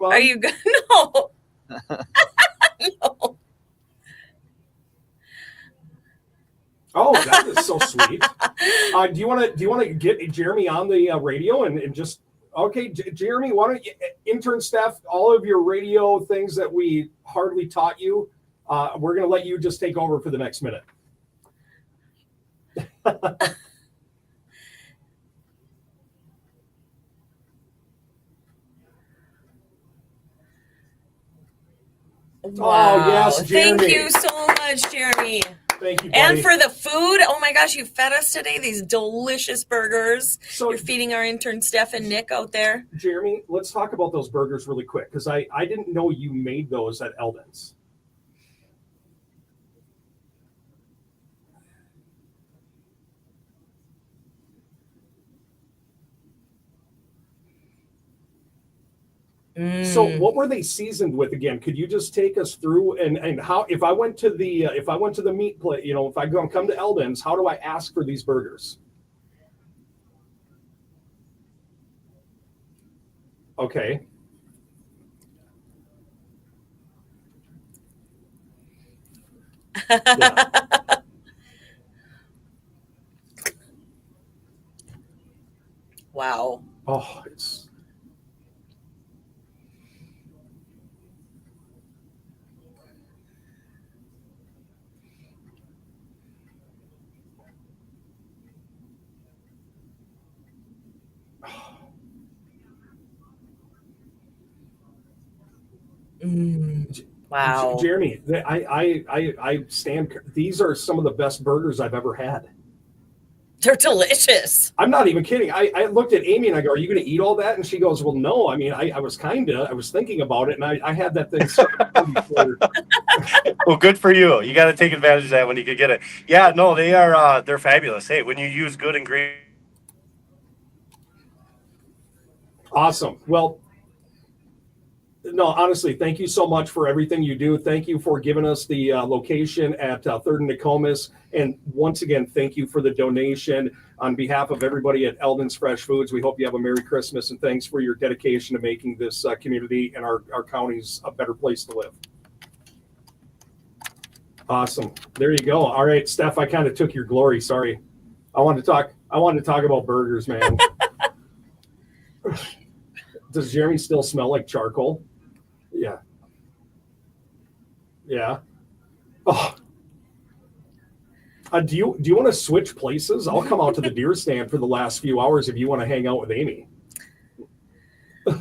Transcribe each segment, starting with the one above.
Are you good? No. No. Oh, that is so sweet. Do you want to get Jeremy on the radio and just okay, Jeremy? Why don't you, intern staff, all of your radio things that we hardly taught you, we're going to let you just take over for the next minute. Wow. Oh, yes, Jeremy. Thank you so much, Jeremy. Thank you, buddy. And for the food, oh my gosh, you fed us today these delicious burgers. So you're feeding our intern Steph and Nick out there. Jeremy, let's talk about those burgers really quick because I didn't know you made those at Eldon's. So what were they seasoned with again? Could you just take us through and how if I went to the meat plate, if I come to Eldon's, how do I ask for these burgers? Okay. Yeah. Wow. Oh, it's Wow. Jeremy, I stand. These are some of the best burgers I've ever had. They're delicious. I'm not even kidding. I looked at Amy and I go, "Are you going to eat all that?" And she goes, "Well, no. I mean, I was thinking about it, and I had that thing." Well, good for you. You got to take advantage of that when you can get it. Yeah, no, they're fabulous. Hey, when you use good ingredients. Awesome. Well, no, honestly, thank you so much for everything you do. Thank you for giving us the location at 3rd and Nokomis. And once again, thank you for the donation. On behalf of everybody at Eldon's Fresh Foods, we hope you have a Merry Christmas and thanks for your dedication to making this community and our counties a better place to live. Awesome. There you go. All right, Steph, I kind of took your glory. Sorry. I wanted to talk about burgers, man. Does Jeremy still smell like charcoal? Yeah. Yeah. Oh. Do you want to switch places? I'll come out to the deer stand for the last few hours if you want to hang out with Amy. Who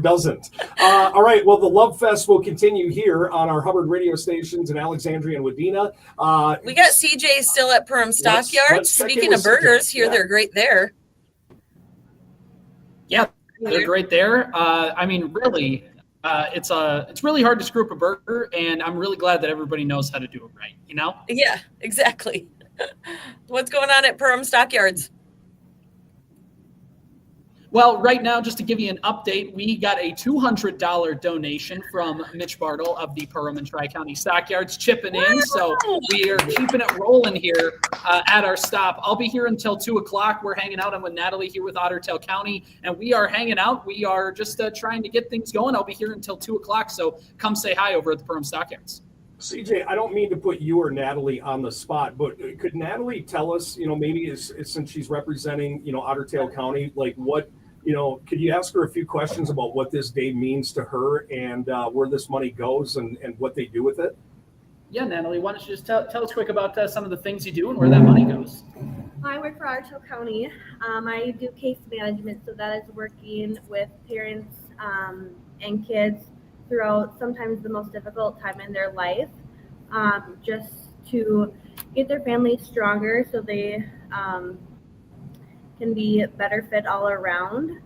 doesn't? All right. Well, the Love Fest will continue here on our Hubbard radio stations in Alexandria and Wadena. We got CJ still at Perham Stockyards. Speaking of burgers, here they're great there. Yeah, they're great there. I mean, really, it's really hard to screw up a burger, and I'm really glad that everybody knows how to do it right, you know? Yeah, exactly. What's going on at Perham Stockyards? Well, right now, just to give you an update, we got a $200 donation from Mitch Bartle of the Perham and Tri-County Stockyards chipping in. So we are keeping it rolling here at our stop. I'll be here until 2 o'clock. We're hanging out. I'm with Natalie here with Otter Tail County, and we are hanging out. We are just trying to get things going. I'll be here until 2 o'clock, so come say hi over at the Perham Stockyards. CJ, I don't mean to put you or Natalie on the spot, but could Natalie tell us, maybe since she's representing, Otter Tail County, like what, could you ask her a few questions about what this day means to her and where this money goes and what they do with it? Yeah, Natalie, why don't you just tell us quick about some of the things you do and where that money goes? I work for Otter Tail County. I do case management, so that is working with parents and kids throughout sometimes the most difficult time in their life, just to get their family stronger so they can be better fit all around.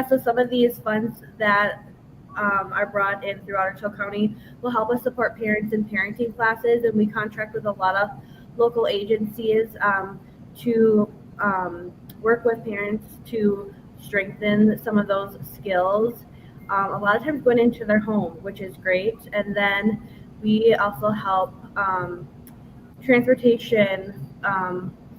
So some of these funds that are brought in through Otter Tail County will help us support parents in parenting classes, and we contract with a lot of local agencies to work with parents to strengthen some of those skills. A lot of times going into their home, which is great. And then we also help transportation,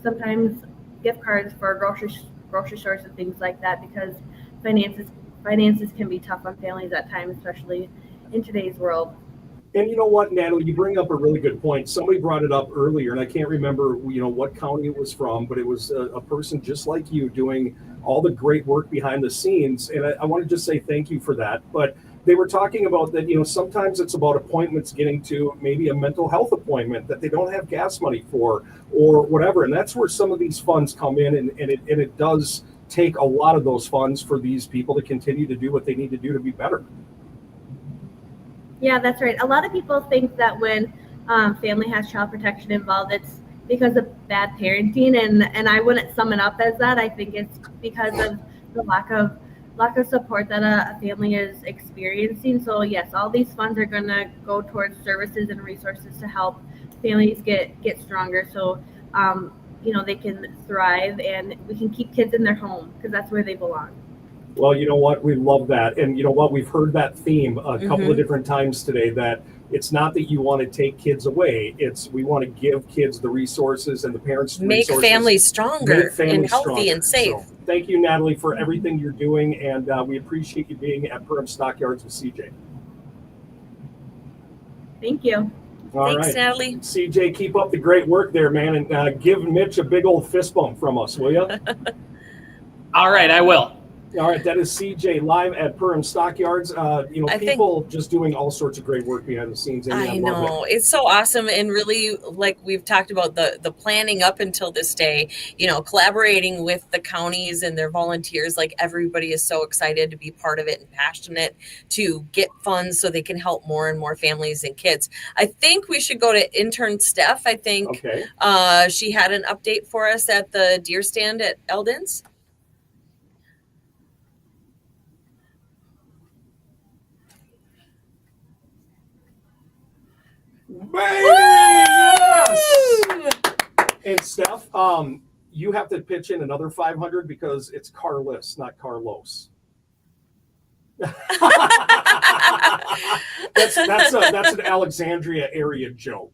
sometimes gift cards for grocery stores and things like that, because finances can be tough on families at times, especially in today's world. And you know what, Natalie, you bring up a really good point. Somebody brought it up earlier, and I can't remember, what county it was from, but it was a person just like you doing all the great work behind the scenes. And I want to just say thank you for that. But they were talking about that, sometimes it's about appointments getting to maybe a mental health appointment that they don't have gas money for or whatever. And that's where some of these funds come in, and it does take a lot of those funds for these people to continue to do what they need to do to be better. Yeah, that's right. A lot of people think that when family has child protection involved, it's because of bad parenting, and I wouldn't sum it up as that. I think it's because of the lack of support that a family is experiencing. So yes, all these funds are going to go towards services and resources to help families get stronger, so they can thrive and we can keep kids in their home because that's where they belong. Well, you know what? We love that. And you know what? We've heard that theme a couple of different times today, that it's not that you want to take kids away. It's we want to give kids the resources and the parents make families stronger and healthy and safe. So, thank you, Natalie, for everything you're doing. And we appreciate you being at Perham Stockyards with CJ. Thank you. Thanks, Natalie. CJ, keep up the great work there, man. And give Mitch a big old fist bump from us, will you? All right, I will. All right, that is CJ live at Perham Stockyards. People just doing all sorts of great work behind the scenes. I know. It's so awesome. And really, like we've talked about the planning up until this day, collaborating with the counties and their volunteers, like everybody is so excited to be part of it and passionate to get funds so they can help more and more families and kids. I think we should go to intern Steph. I think she had an update for us at the deer stand at Eldon's. Yes! And Steph, you have to pitch in another 500 because it's Carlos, not Carlos. that's an Alexandria area joke.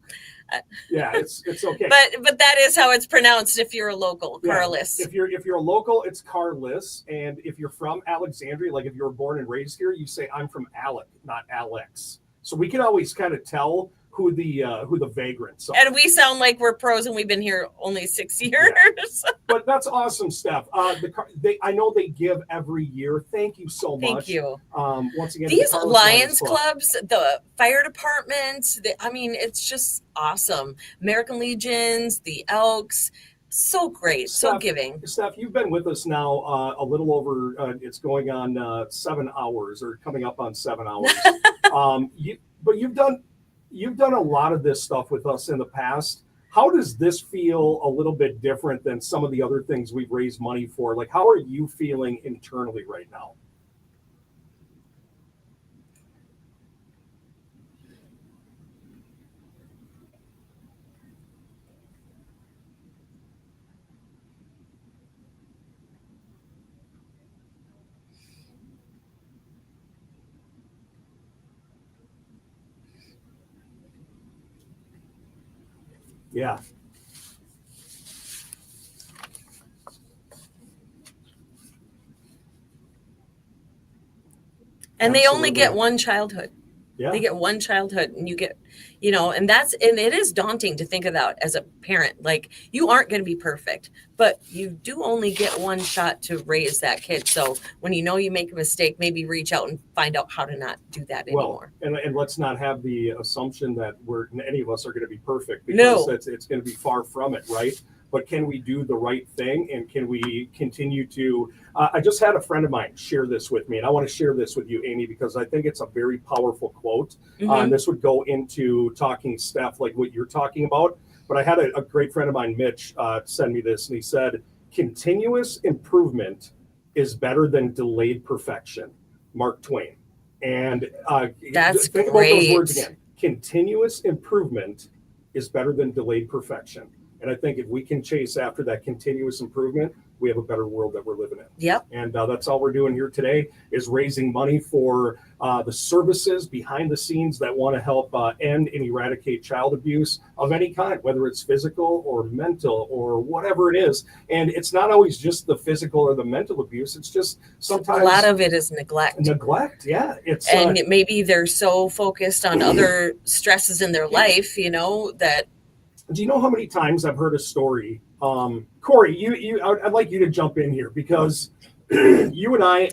Yeah, it's okay. But that is how it's pronounced if you're a local, Carlos. If you're a local, it's Carlos, and if you're from Alexandria, like if you were born and raised here, you say I'm from Alec, not Alex. So we can always kind of tell who the vagrants are. And we sound like we're pros, and we've been here only 6 years. Yeah. But that's awesome, Steph. I know they give every year. Thank you so much. Thank you. Once again, these Lions clubs, the fire departments, it's just awesome. American Legions, the Elks, so great, Steph, so giving. Steph, you've been with us now a little over. It's going on 7 hours, or coming up on 7 hours. But you've done a lot of this stuff with us in the past. How does this feel a little bit different than some of the other things we've raised money for? Like, how are you feeling internally right now? Yeah. And they only get one childhood. Yeah. They get one childhood, and you get, and it is daunting to think of that as a parent. Like, you aren't going to be perfect, but you do only get one shot to raise that kid. So when you make a mistake, maybe reach out and find out how to not do that anymore. And let's not have the assumption that any of us are going to be perfect, because it's going to be far from it, right? But can we do the right thing, and can we continue to I just had a friend of mine share this with me, and I want to share this with you, Amy, because I think it's a very powerful quote. And this would go into talking Steph, like what you're talking about. But I had a great friend of mine, Mitch, send me this, and he said, continuous improvement is better than delayed perfection. Mark Twain. And that's think great. About those words again. Continuous improvement is better than delayed perfection. And I think if we can chase after that continuous improvement, we have a better world that we're living in. Yep. And that's all we're doing here today is raising money for the services behind the scenes that want to help end and eradicate child abuse of any kind, whether it's physical or mental or whatever it is. And it's not always just the physical or the mental abuse. It's just sometimes a lot of it is neglect. Yeah. It's and maybe they're so focused on other stresses in their life, that. Do you know how many times I've heard a story? Corey, I'd like you to jump in here because you and I,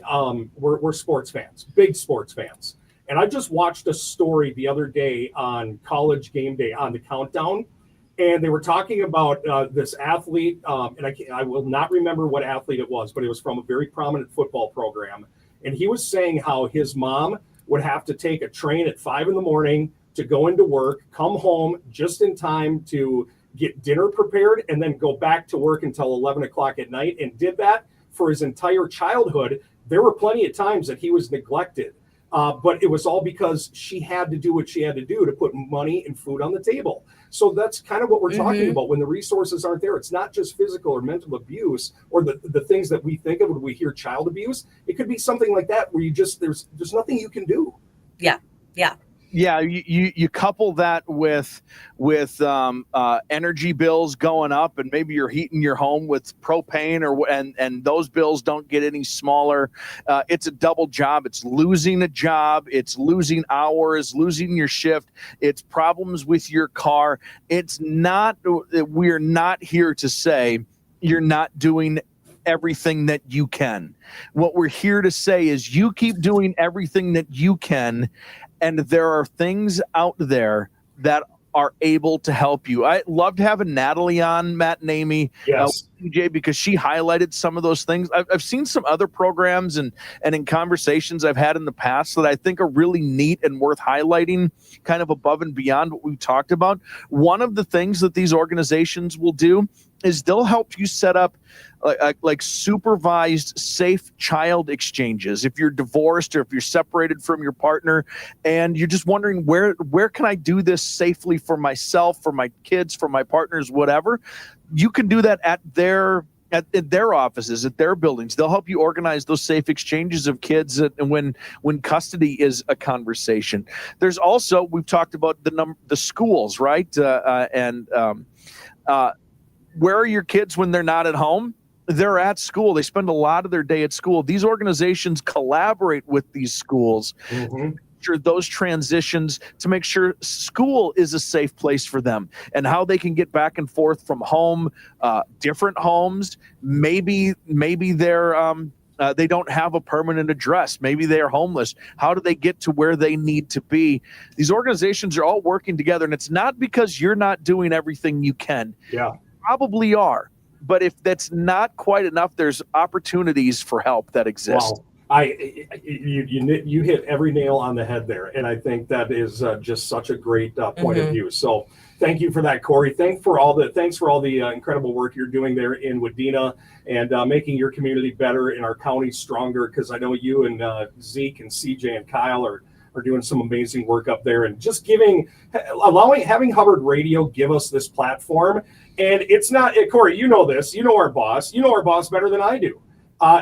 we're sports fans, big sports fans. And I just watched a story the other day on College Game Day on the Countdown. And they were talking about this athlete, and I will not remember what athlete it was, but it was from a very prominent football program. And he was saying how his mom would have to take a train at 5 a.m. to go into work, come home just in time to get dinner prepared, and then go back to work until 11 o'clock at night, and did that for his entire childhood. There were plenty of times that he was neglected, but it was all because she had to do what she had to do to put money and food on the table. So that's kind of what we're talking about. When the resources aren't there, it's not just physical or mental abuse or the things that we think of when we hear child abuse. It could be something like that where you just there's nothing you can do. Yeah. Yeah, you couple that with energy bills going up, and maybe you're heating your home with propane, and those bills don't get any smaller. It's a double job. It's losing a job. It's losing hours, losing your shift. It's problems with your car. It's not. We're not here to say you're not doing everything that you can. What we're here to say is you keep doing everything that you can. And there are things out there that are able to help you. I loved having Natalie on, Matt and Amy, yes. TJ, because she highlighted some of those things. I've seen some other programs and in conversations I've had in the past that I think are really neat and worth highlighting, kind of above and beyond what we've talked about. One of the things that these organizations will do is they'll help you set up like supervised safe child exchanges. If you're divorced or if you're separated from your partner and you're just wondering where can I do this safely for myself, for my kids, for my partners, whatever, you can do that at their offices, at their buildings. They'll help you organize those safe exchanges of kids and when custody is a conversation. There's also, we've talked about the schools, right? Where are your kids when they're not at home? They're at school. They spend a lot of their day at school. These organizations collaborate with these schools. Sure, those transitions to make sure school is a safe place for them and how they can get back and forth from home, different homes. Maybe they're they don't have a permanent address. Maybe they are homeless. How do they get to where they need to be? These organizations are all working together, and it's not because you're not doing everything you can. Yeah, probably are. But if that's not quite enough, there's opportunities for help that exist. Wow. You hit every nail on the head there, and I think that is just such a great point of view. So thank you for that, Corey. Thanks for all the incredible work you're doing there in Wadena and making your community better and our county stronger. Because I know you and Zeke and CJ and Kyle are doing some amazing work up there, and just having Hubbard Radio give us this platform. And it's not, Corey, you know this, you know our boss better than I do.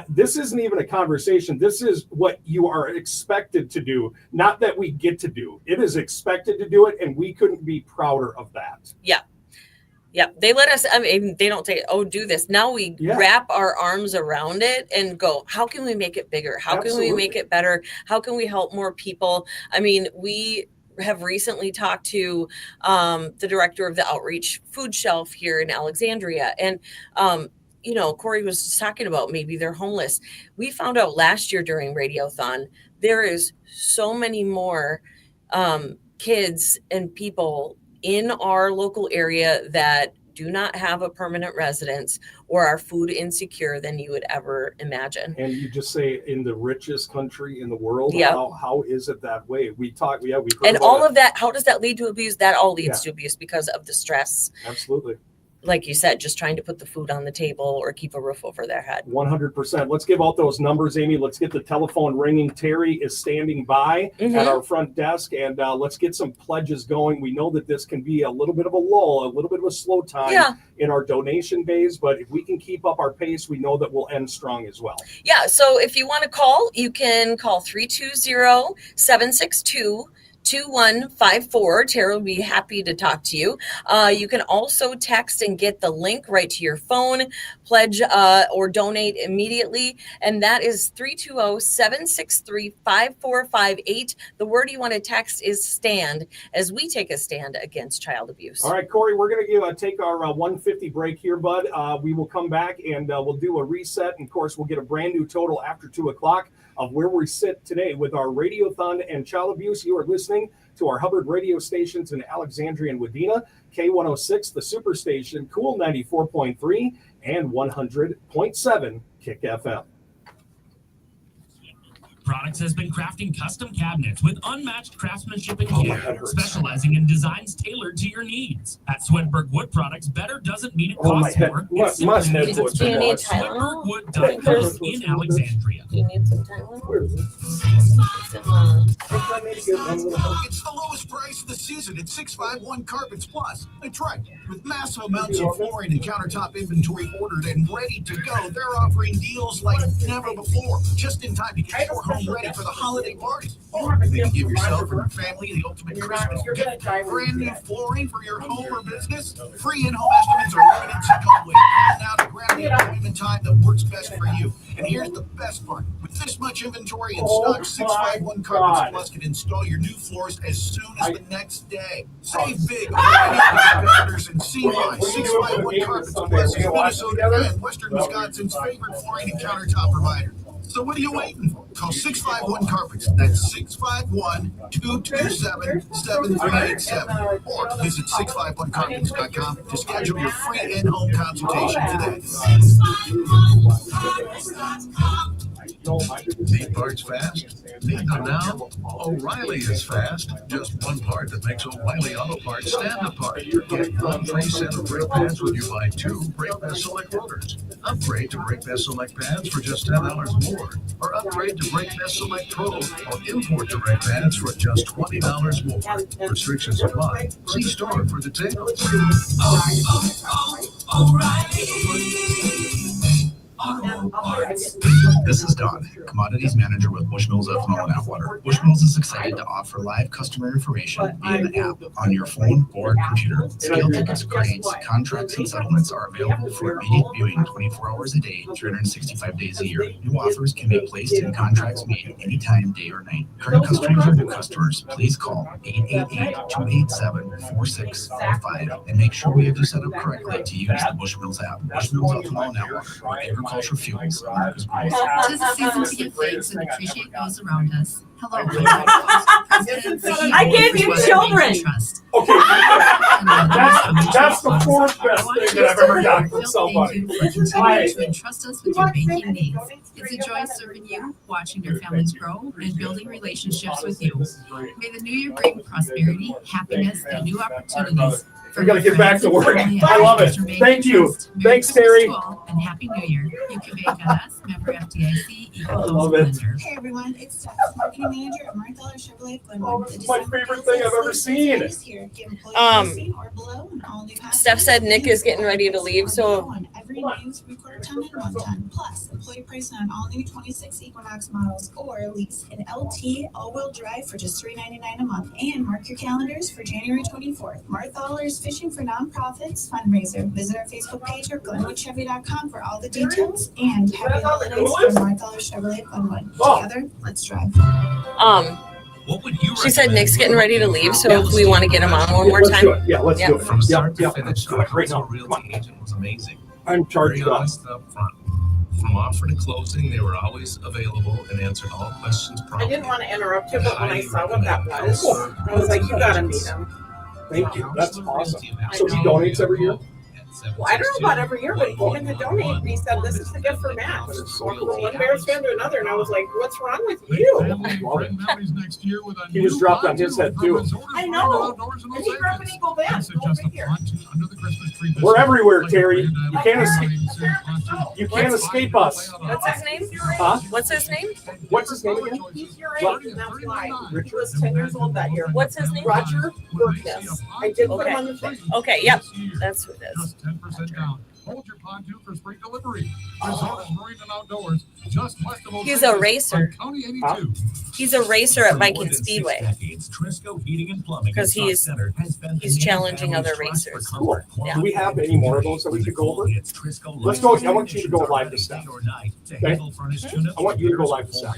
This isn't even a conversation. This is what you are expected to do, not that we get to do. It is expected to do it, and we couldn't be prouder of that. Yeah, they let us, they don't say, oh, do this. Now we wrap our arms around it and go, how can we make it bigger? How can we make it better? How can we help more people? I mean, we have recently talked to the director of the Outreach Food Shelf here in Alexandria. And, Corey was just talking about maybe they're homeless. We found out last year during Radiothon, there is so many more kids and people in our local area that do not have a permanent residence or are food insecure than you would ever imagine. And you just say in the richest country in the world, how is it that way? We heard and all of that, how does that lead to abuse? That all leads to abuse because of the stress. Absolutely. like you said, just trying to put the food on the table or keep a roof over their head. 100%. Let's give out those numbers, Amy. Let's get the telephone ringing. Terry is standing by at our front desk, and let's get some pledges going. We know that this can be a little bit of a lull, a little bit of a slow time in our donation days, but if we can keep up our pace, we know that we'll end strong as well. Yeah, so if you want to call, you can call 320-762 2154. Tara will be happy to talk to you. You can also text and get the link right to your phone, pledge or donate immediately. And that is 320-763-5458. The word you want to text is STAND, as we take a stand against child abuse. All right, Corey, we're going to take our 150 break here, bud. We will come back and we'll do a reset. And of course, we'll get a brand new total after 2 o'clock of where we sit today with our Radiothon and child abuse. You are listening to our Hubbard radio stations in Alexandria and Wadena, K106, the Superstation, Cool 94.3 and 100.7 Kick FM. Products has been crafting custom cabinets with unmatched craftsmanship and care, specializing in designs tailored to your needs. At Swedberg Wood Products, better doesn't mean it costs more. My head Do you need Tylenol? SwedbergWood.com in Alexandria. Do you need some Tylenol? It's the lowest price of the season at 651 Carpets Plus. That's right. With massive amounts of flooring and countertop inventory ordered and ready to go, they're offering deals like never before, just in time to get your home ready for the holiday party. Or maybe give yourself or your family the ultimate Christmas gift. Brand new flooring for your home or business. Free in-home estimates are limited, so don't wait. Now to grab the appointment time that works best for you. And here's the best part. With this much inventory in stock, 651 Carpets Plus can install your new floors as soon as the next day. Save big on competitors and see why 651 Carpets Plus is Minnesota and Western Wisconsin's favorite flooring and countertop provider. So what are you waiting for? Call 651 Carpets. That's 651-227-7387. Or visit 651carpets.com to schedule your free in-home consultation today. Need parts fast? Need them now? O'Reilly is fast. Just one part that makes O'Reilly Auto Parts stand apart. Get one free set of brake pads when you buy 2 Brake Best Select motors. Upgrade to Brake Best Select pads for just $10 more. Or upgrade to Brake Best Select Pro or import direct pads for just $20 more. Restrictions apply. See store for details. This is Don, Commodities Manager with Bushmills Ethanol and Atwater. Bushmills is excited to offer live customer information via the app on your phone or computer. Scale tickets, grades, contracts, and settlements are available for immediate viewing 24 hours a day, 365 days a year. New offers can be placed in contracts made anytime, day or night. Current customers or new customers, please call 888-287-4645 and make sure we have you set up correctly to use the Bushmills app. Bushmills Ethanol and Atwater, with agricultural fuels. Tis the season to give thanks and appreciate those around us. Hello, I gave you children. Okay, that's the 4th best thing that I've ever gotten from somebody. Continue to entrust us with your baking needs. It's a joy serving you, watching your families grow, and building relationships with you. May the new year bring prosperity, happiness, and new opportunities. We got to get back to work. I love it. Thank you. Thanks, Terry. And Happy New Year. You can bank on us, member FDIC, equal love it. Hey everyone, it's Steph, Marketing Manager at Marthaler Chevrolet Glenwood. This is my favorite thing I've ever seen. Steph said Nick is getting ready to leave, so every new 3/4 ton and 1 ton, plus employee pricing on all new 26 Equinox models, or lease an LT all-wheel drive for just $399 a month. And mark your calendars for January 24th. Marthaler's Fishing for Nonprofits fundraiser. Visit our Facebook page or GlenwoodChevy.com for all the details. And happy holidays from Marthaler Chevrolet Glenwood. Together, let's drive. She said Nick's getting ready to leave, so if we want to get him on one more time. Yeah, let's do it. From start to finish, our realty agent was amazing. I'm charged Very up. honest up front. From offer to closing, they were always available and answered all questions promptly. I didn't want to interrupt you, but when I saw what that was, I was like, you gotta meet him. Thank you. That's awesome. So he donates every year? Well, I don't know about every year, but even to donate, we said this is a gift for Matt. One Bears fan to another, and I was like, "What's wrong with you?" He was dropped on his head too. I know. And he grew up in Eagle Bend. Go figure. We're everywhere, Terry. You can't escape. You can't escape us. What's his name? Huh? What's his name? What's his name again? He's your age, and that's why. He was 10 years old that year. What's his name? Roger Burkness. I did put him on the thing. Okay, yep. That's who it is. Just 10% down. Hold your pontoon for spring delivery. Resort Marine and Outdoors, just west of He's a racer. County 82. He's a racer at Viking Speedway Trisco Heating and Plumbing because he's challenging other racers. Cool. Yeah. Do we have any more of those that we could go over? Let's go. I want you to go live to Steph. Okay? I want you to go live to Steph.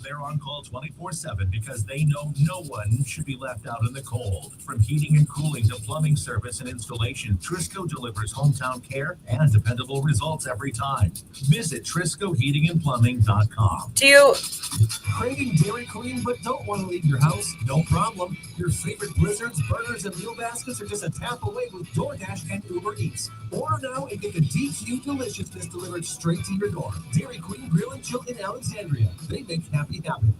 They're on call 24/7 because they know no one should be left out in the cold. From heating and cooling to plumbing service and installation, Trisco delivers hometown care and dependable results every time. Visit TriscoHeatingandPlumbing.com. Do you? Craving Dairy Queen but don't want to leave your house? No problem. Your favorite blizzards, burgers, and meal baskets are just a tap away with DoorDash and Uber Eats. Order now and get the DQ deliciousness delivered straight to your door. Dairy Queen Grill and Chill in Alexandria. They make happy happen.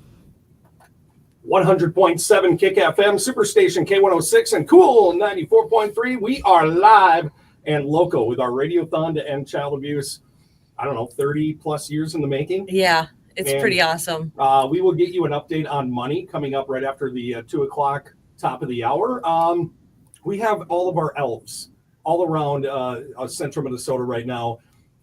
100.7 Kick FM, Superstation K106, and Cool 94.3. We are live and local with our Radiothon to end child abuse. I don't know, 30 plus years in the making. Yeah, it's And, pretty awesome. We will get you an update on money coming up right after the 2 o'clock top of the hour. We have all of our elves all around central Minnesota right now.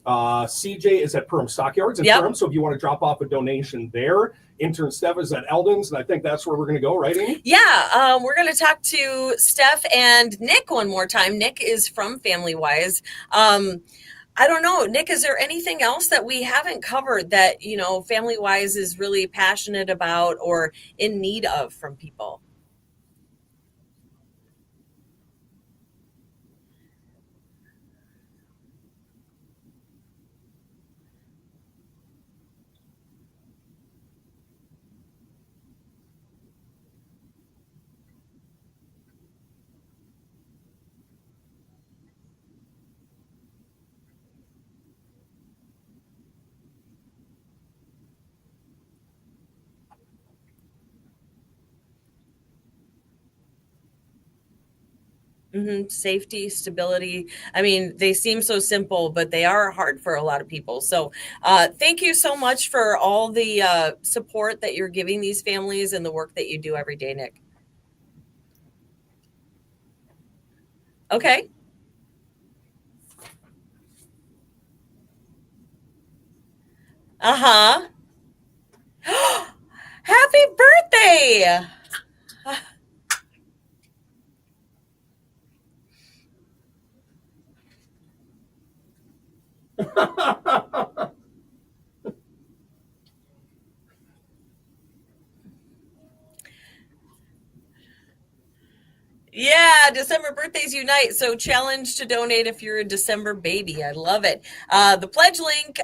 CJ is at Perham Stockyards in Perham, so if you want to drop off a donation there. Intern Steph is at Eldon's, and I think that's where we're going to go, right, Amy? Yeah, we're going to talk to Steph and Nick one more time. Nick is from Family Wise. I don't know, Nick, is there anything else that we haven't covered that, you know, Family Wise is really passionate about or in need of from people? Safety, stability. I mean, they seem so simple, but they are hard for a lot of people. So thank you so much for all the support that you're giving these families and the work that you do every day, Nick. Okay. Uh-huh. Happy birthday! Yeah, December birthdays unite. So challenge to donate if you're a December baby. I love it. The pledge link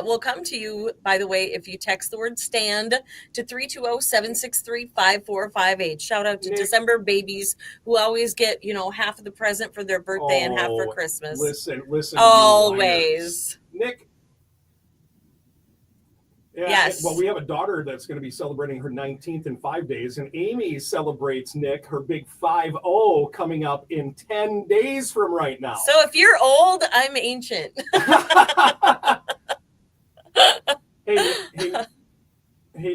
will come to you, by the way, if you text the word stand to 320-763-5458. Shout out to Nick. December babies who always get, you know, half of the present for their birthday and half for Christmas. Listen. Always. Nick. Yeah, Yes. Well, we have a daughter that's going to be celebrating her 19th in 5 days, and Amy celebrates, Nick, her big 5-0 coming up in 10 days from right now. So if you're old, I'm ancient. Hey,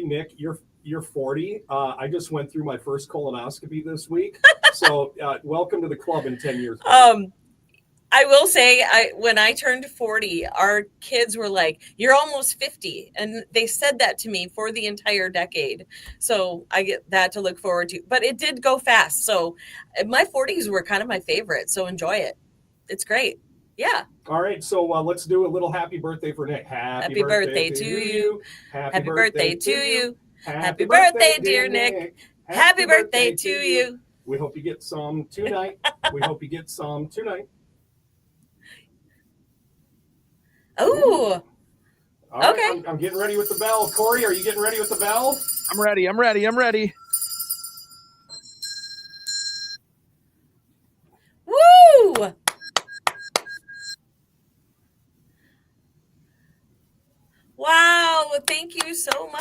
Nick, you're 40. I just went through my first colonoscopy this week, so welcome to the club in 10 years. I will say, when I turned 40, our kids were like, "You're almost 50," and they said that to me for the entire decade. So I get that to look forward to. But it did go fast. So my 40s were kind of my favorite. So enjoy it. It's great. Yeah. All right, so let's do a little happy birthday for Nick. Happy birthday to you. Happy birthday to you. Happy birthday, dear Nick. Happy birthday to you. We hope you get some tonight. Oh, All right, okay. I'm getting ready with the bell. Corey, are you getting ready with the bell? I'm ready. Woo!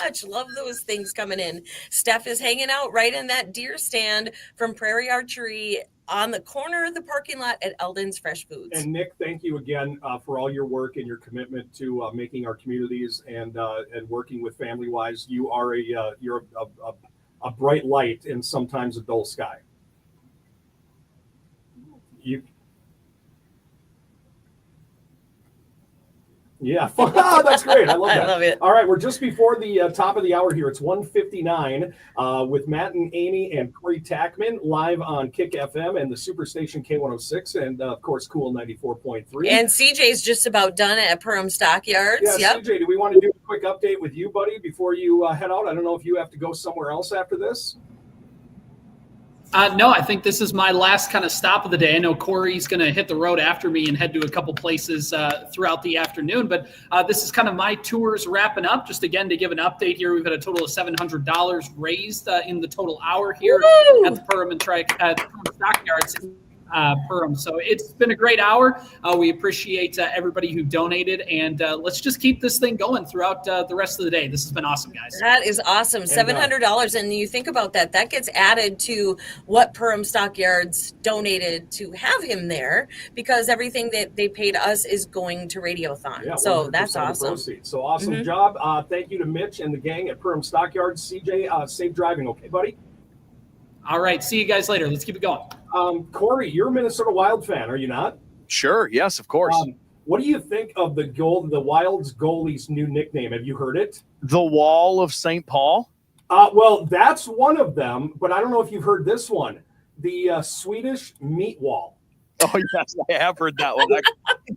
much. Love those things coming in. Steph is hanging out right in that deer stand from Prairie Archery on the corner of the parking lot at Eldon's Fresh Foods. And Nick, thank you again for all your work and your commitment to making our communities and working with Family Wise. You are you're a bright light in sometimes a dull sky. Yeah, that's great. I love that. I love it. All right, we're just before the top of the hour here. It's 1:59 with Matt and Amy and Corey Tackman live on Kick FM and the Superstation K106 and, of course, Cool 94.3. And CJ's just about done at Perham Stockyards. Yeah, CJ, do we want to do a quick update with you, buddy, before you head out? I don't know if you have to go somewhere else after this. No, I think this is my last kind of stop of the day. I know Corey's going to hit the road after me and head to a couple places throughout the afternoon, but this is kind of my tours wrapping up. Just again, to give an update here, we've had a total of $700 raised in the total hour here at the Perham Stockyards. Perham. So it's been a great hour. We appreciate everybody who donated, and let's just keep this thing going throughout the rest of the day. This has been awesome, guys. That is awesome. $700, and you think about that, that gets added to what Perham Stockyards donated to have him there, because everything that they paid us is going to Radiothon. Yeah, so that's awesome. So awesome job. Thank you to Mitch and the gang at Perham Stockyards. CJ, safe driving, okay, buddy? All right, see you guys later. Let's keep it going. Corey, you're a Minnesota Wild fan, are you not? Sure. Yes, of course. What do you think of the Wild's goalie's new nickname? Have you heard it? The Wall of St. Paul? Well, that's one of them, but I don't know if you've heard this one. The Swedish Meat Wall. Oh, yes, I have heard that one.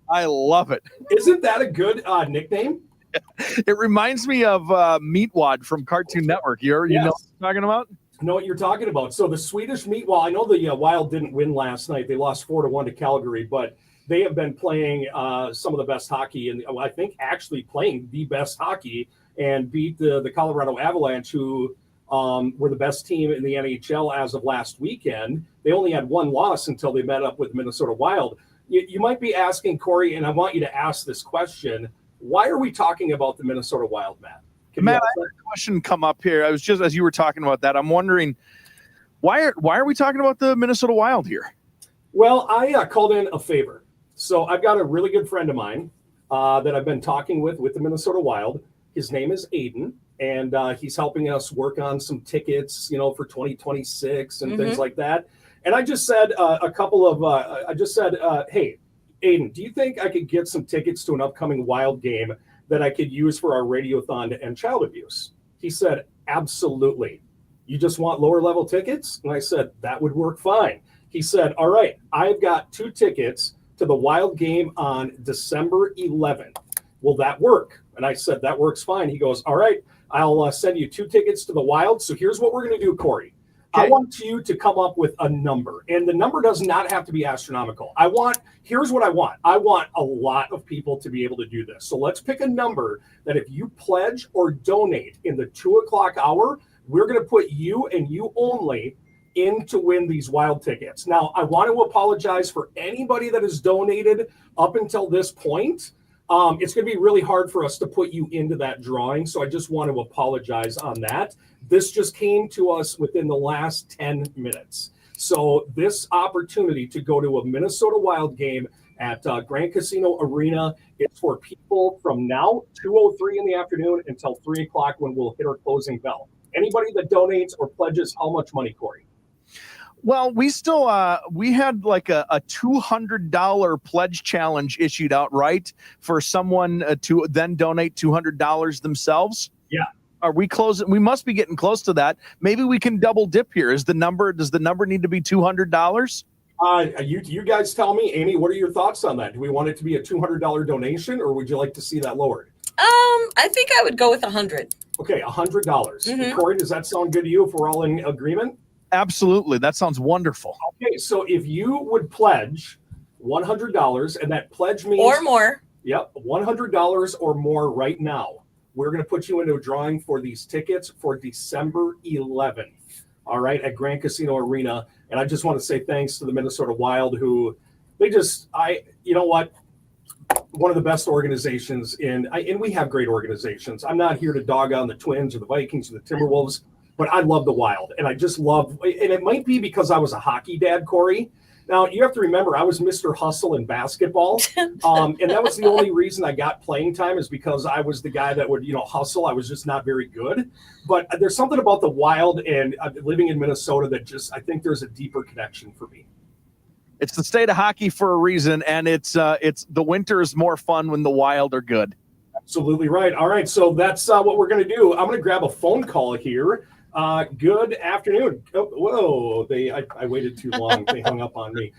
I love it. Isn't that a good nickname? It reminds me of Meatwad from Cartoon Network. You know what I'm talking about? Know what you're talking about. So the Swedish Meat Wall, I know the Wild didn't win last night. They lost 4-1 to Calgary, but they have been playing some of the best hockey, and I think actually playing the best hockey, and beat the Colorado Avalanche, who were the best team in the NHL as of last weekend. They only had one loss until they met up with Minnesota Wild. You might be asking, Corey, and I want you to ask this question, why are we talking about the Minnesota Wild, Matt? Matt, I had a question come up here. I was just, as you were talking about that, I'm wondering, why are we talking about the Minnesota Wild here? Well, I called in a favor. So I've got a really good friend of mine that I've been talking with the Minnesota Wild. His name is Aiden, and he's helping us work on some tickets, for 2026 and things like that. And I just said hey, Aiden, do you think I could get some tickets to an upcoming Wild game that I could use for our Radiothon to end child abuse? He said, absolutely. You just want lower level tickets? And I said, that would work fine. He said, all right, I've got 2 tickets to the Wild game on December 11th. Will that work? And I said, that works fine. He goes, all right, I'll send you 2 tickets to the Wild. So here's what we're going to do, Corey. Okay. I want you to come up with a number, and the number does not have to be astronomical. Here's what I want. I want a lot of people to be able to do this. So let's pick a number that if you pledge or donate in the 2:00 hour, we're going to put you and you only in to win these Wild tickets. Now, I want to apologize for anybody that has donated up until this point. It's going to be really hard for us to put you into that drawing. So I just want to apologize on that. This just came to us within the last 10 minutes. So this opportunity to go to a Minnesota Wild game at Grand Casino Arena is for people from now, 2:03 in the afternoon, until 3:00 when we'll hit our closing bell. Anybody that donates or pledges how much money, Corey? Well, we still we had like a $200 pledge challenge issued out, right, for someone to then donate $200 themselves. Yeah. Are we close? We must be getting close to that. Maybe we can double dip here. Does the number need to be $200? You guys tell me. Amy, what are your thoughts on that? Do we want it to be a $200 donation, or would you like to see that lowered? I think I would go with 100. Okay, $100. Corey, does that sound good to you if we're all in agreement? Absolutely. That sounds wonderful. Okay, so if you would pledge $100, and that pledge means... Or more. Yep, $100 or more right now. We're going to put you into a drawing for these tickets for December 11th, all right, at Grand Casino Arena. And I just want to say thanks to the Minnesota Wild, who you know what? one of the best organizations and we have great organizations. I'm not here to dog on the Twins or the Vikings or the Timberwolves, but I love the Wild, and I just love, and it might be because I was a hockey dad, Corey. Now, you have to remember, I was Mr. Hustle in basketball, and that was the only reason I got playing time is because I was the guy that would, hustle. I was just not very good. But there's something about the Wild and living in Minnesota that just, I think there's a deeper connection for me. It's the state of hockey for a reason, and it's the winter is more fun when the Wild are good. Absolutely right. All right, so that's what we're going to do. I'm going to grab a phone call here. Good afternoon. Oh, whoa, I waited too long. They hung up on me.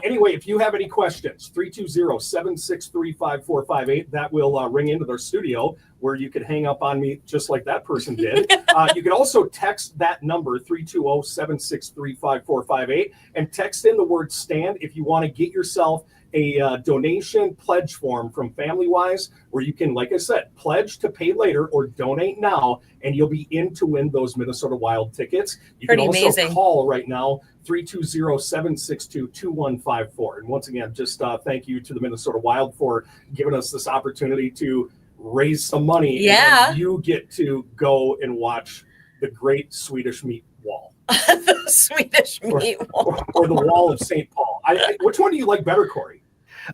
Anyway, if you have any questions, 320-763-5458, that will ring into their studio where you could hang up on me just like that person did. You can also text that number, 320-763-5458, and text in the word stand if you want to get yourself a donation pledge form from FamilyWise where you can, like I said, pledge to pay later or donate now, and you'll be in to win those Minnesota Wild tickets. You Pretty can also amazing. call right now, 320-762-2154. And once again, just thank you to the Minnesota Wild for giving us this opportunity to raise some money. Yeah. And you get to go and watch the Great Swedish Meat Wall. The Swedish Meat Wall. Or the Wall of St. Paul. Which one do you like better, Corey?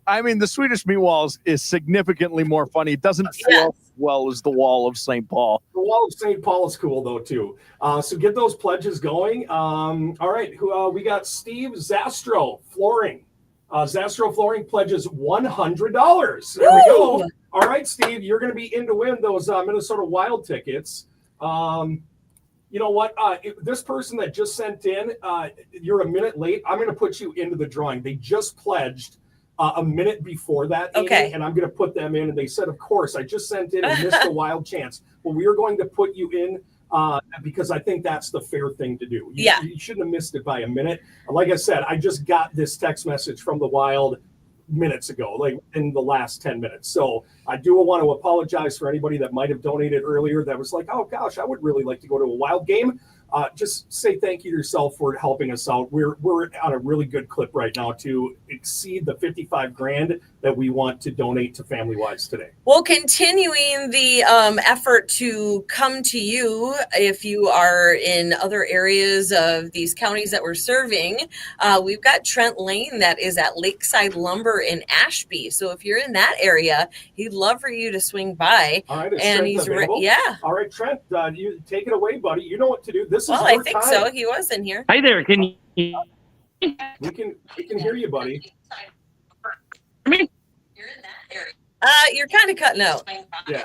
I mean, the Swedish Meat Wall is significantly more funny. It doesn't feel as well as the Wall of St. Paul. The Wall of St. Paul is cool, though, too. So get those pledges going. All right, we got Steve Zastro Flooring. Zastro Flooring pledges $100. There we go. All right, Steve, you're going to be in to win those Minnesota Wild tickets. You know what? This person that just sent in, you're a minute late. I'm going to put you into the drawing. They just pledged a minute before that. Okay. Amy, and I'm going to put them in. And they said, of course, I just sent in and missed the Wild chance. Well, we are going to put you in because I think that's the fair thing to do. You shouldn't have missed it by a minute. Like I said, I just got this text message from the Wild minutes ago, like in the last 10 minutes. So I do want to apologize for anybody that might have donated earlier that was like, oh gosh, I would really like to go to a Wild game. Just say thank you to yourself for helping us out. We're on a really good clip right now to exceed the $55,000 that we want to donate to FamilyWise today. Well, continuing the effort to come to you if you are in other areas of these counties that we're serving, we've got Trent Lane that is at Lakeside Lumber in Ashby. So if you're in that area, he'd love for you to swing by. All right, and he's All right, Trent, you take it away, buddy. You know what to do. This is well, I think so. He was in here. Hi there. Can you? We can hear you, buddy. You're kind of cutting out. Yeah.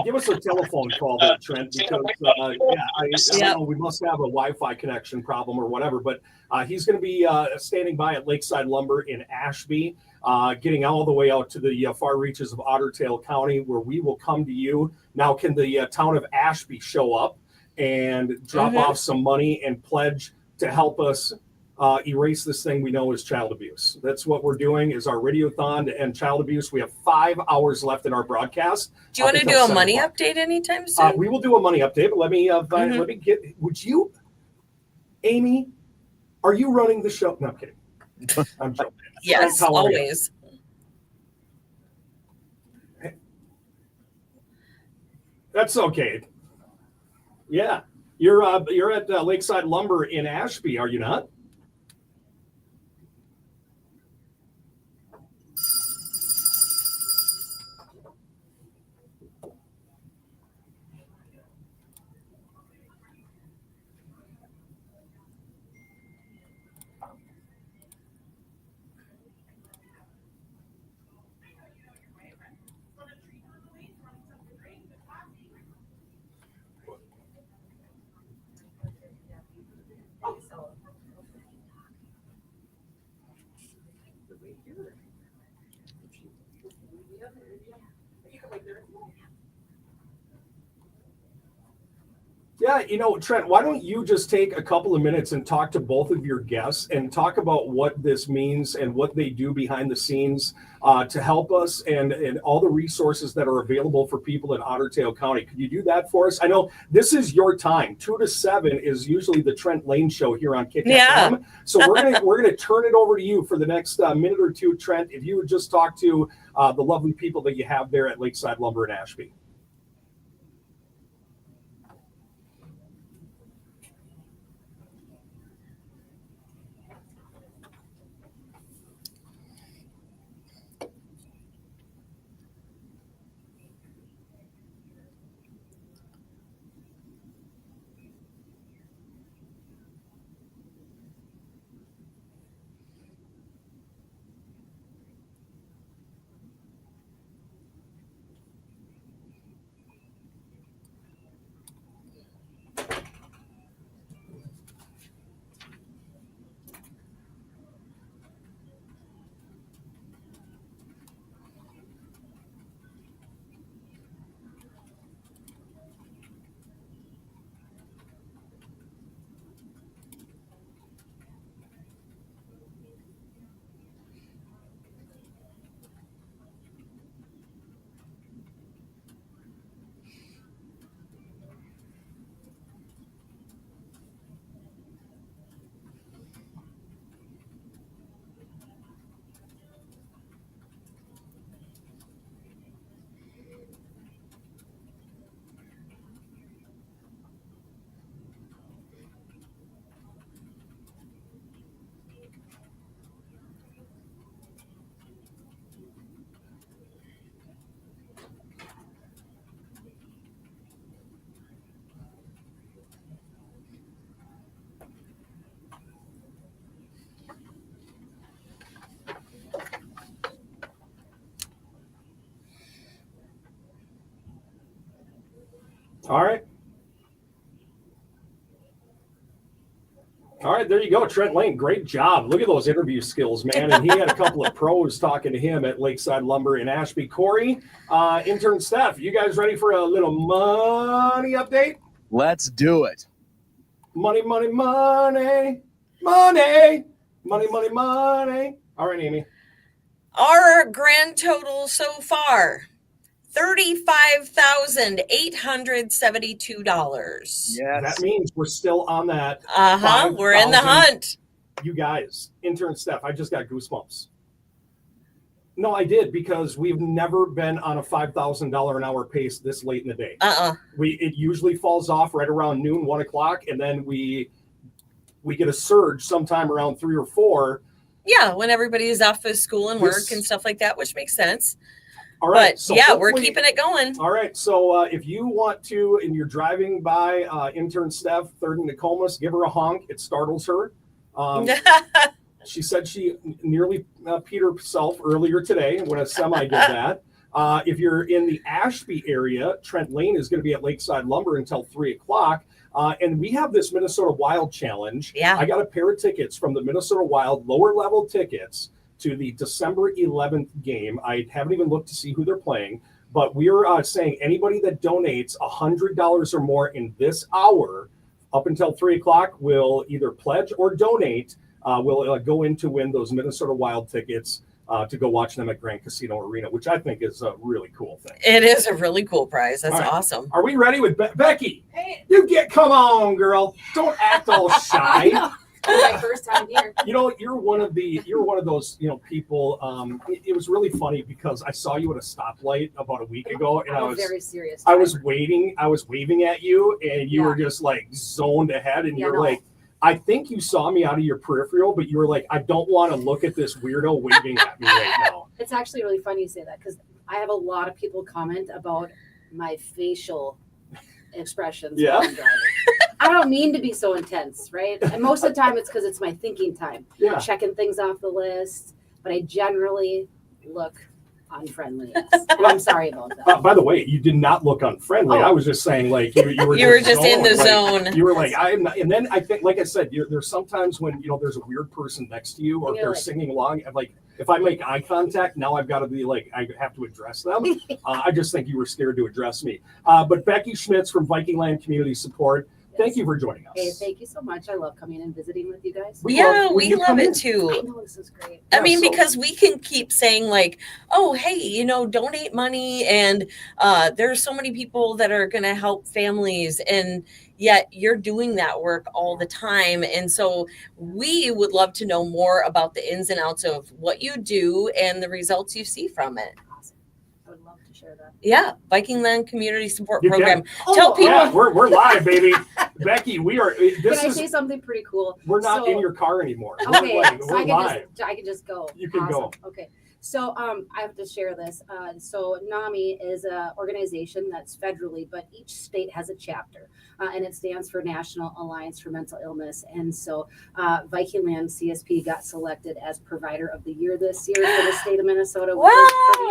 Give us a telephone call there, Trent, because I don't know, we must have a Wi-Fi connection problem or whatever, but he's going to be standing by at Lakeside Lumber in Ashby, getting all the way out to the far reaches of Otter Tail County, where we will come to you. Now, can the town of Ashby show up and drop off some money and pledge to help us erase this thing we know is child abuse? That's what we're doing, is our radiothon to end child abuse. We have 5 hours left in our broadcast. Do you want to do a money update anytime soon? We will do a money update, but let me would you, Amy, are you running the show? No, I'm kidding. I'm joking. Yes, always. That's okay. Yeah, you're at Lakeside Lumber in Ashby, are you not? Yeah, Trent, why don't you just take a couple of minutes and talk to both of your guests and talk about what this means and what they do behind the scenes to help us and all the resources that are available for people in Otter Tail County. Could you do that for us? I know this is your time. 2 to 7 is usually the Trent Lane Show here on Kick FM. So we're gonna turn it over to you for the next minute or two, Trent. If you would just talk to the lovely people that you have there at Lakeside Lumber in Ashby. All right. All right, there you go, Trent Lane. Great job. Look at those interview skills, man. And he had a couple of pros talking to him at Lakeside Lumber in Ashby. Corey, intern Steph, you guys ready for a little money update? Let's do it. Money, money, money, money, money, money, money. All right, Amy. Our grand total so far, $35,872. Yes. That means we're still on that. We're in the hunt. You guys, intern Steph, I just got goosebumps. No, I did, because we've never been on a $5,000 an hour pace this late in the day. It usually falls off right around noon, 1 o'clock, and then we get a surge sometime around 3 or 4. Yeah, when everybody's off of school and work and stuff like that, which makes sense. All right. But so yeah, we're keeping it going. All right. So if you want to, and you're driving by intern Steph, 3rd and Nokomis, give her a honk. It startles her. She said she nearly peed herself earlier today when a semi did that. If you're in the Ashby area, Trent Lane is going to be at Lakeside Lumber until 3 o'clock. And we have this Minnesota Wild Challenge. Yeah. I got a pair of tickets from the Minnesota Wild, lower level tickets, to the December 11th game. I haven't even looked to see who they're playing, but we're saying anybody that donates $100 or more in this hour up until 3 o'clock will either pledge or donate, will go in to win those Minnesota Wild tickets to go watch them at Grand Casino Arena, which I think is a really cool thing. It is a really cool prize. That's awesome. Are we ready with Becky? Hey. Come on, girl. Don't act all shy. My first time here. You're one of those, people. It was really funny because I saw you at a stoplight about a week ago, and I was very serious. I was waving at you, and you were just like zoned ahead, and you're like, I think you saw me out of your peripheral, but you were like, I don't want to look at this weirdo waving at me right now. It's actually really funny you say that, because I have a lot of people comment about my facial expressions. Yeah. When I'm driving. I don't mean to be so intense, right? And most of the time it's because it's my thinking time. Yeah. Checking things off the list, but I generally look unfriendly. Well, I'm sorry about that. By the way, you did not look unfriendly. I was just saying, like, you were just in the zone. You were like, I'm not, and then I think, like I said, there's sometimes when there's a weird person next to you, or if they're singing along, I'm like, if I make eye contact, now I've got to be like, I have to address them. I just think you were scared to address me. But Becky Schmitz from Viking Land Community Support, Thank you for joining us. Hey, thank you so much. I love coming and visiting with you guys. We love it too. I know, this is great. I mean, because we can keep saying like, oh, hey, donate money. And there's so many people that are going to help families. And yet you're doing that work all the time. And so we would love to know more about the ins and outs of what you do and the results you see from it. Awesome. I would love to share that. Yeah. Viking Land Community Support You Program. can. Tell people. Yeah, we're live, baby. Becky, we are. Can I say something pretty cool? We're not in your car anymore. Okay, we're live. I can just go. You can go. Okay. So I have to share this. So NAMI is an organization that's federally, but each state has a chapter, and it stands for National Alliance for Mental Illness. And so Viking Land CSP got selected as Provider of the Year this year for the state of Minnesota. Wow,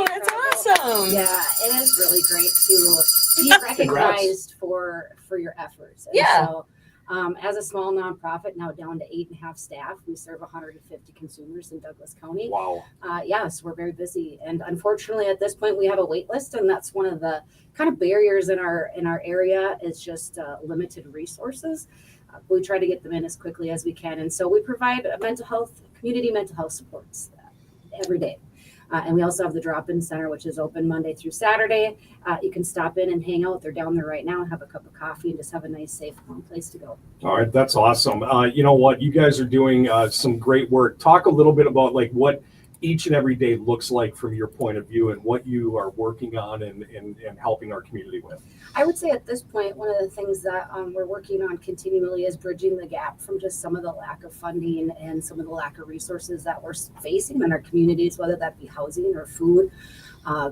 that's awesome. Yeah, it is really great to be recognized for your efforts. And Yeah. So, as a small nonprofit, now down to 8.5 staff, we serve 150 consumers in Douglas County. Wow. Yes, we're very busy, and unfortunately, at this point, we have a wait list, and that's one of the kind of barriers in our area is just limited resources. We try to get them in as quickly as we can, and so we provide community mental health supports every day. And we also have the drop-in center, which is open Monday through Saturday. You can stop in and hang out. They're down there right now and have a cup of coffee and just have a nice, safe, warm place to go. All right, that's awesome. You know what? You guys are doing some great work. Talk a little bit about like what each and every day looks like from your point of view and what you are working on and helping our community with. I would say at this point, one of the things that we're working on continually is bridging the gap from just some of the lack of funding and some of the lack of resources that we're facing in our communities, whether that be housing or food,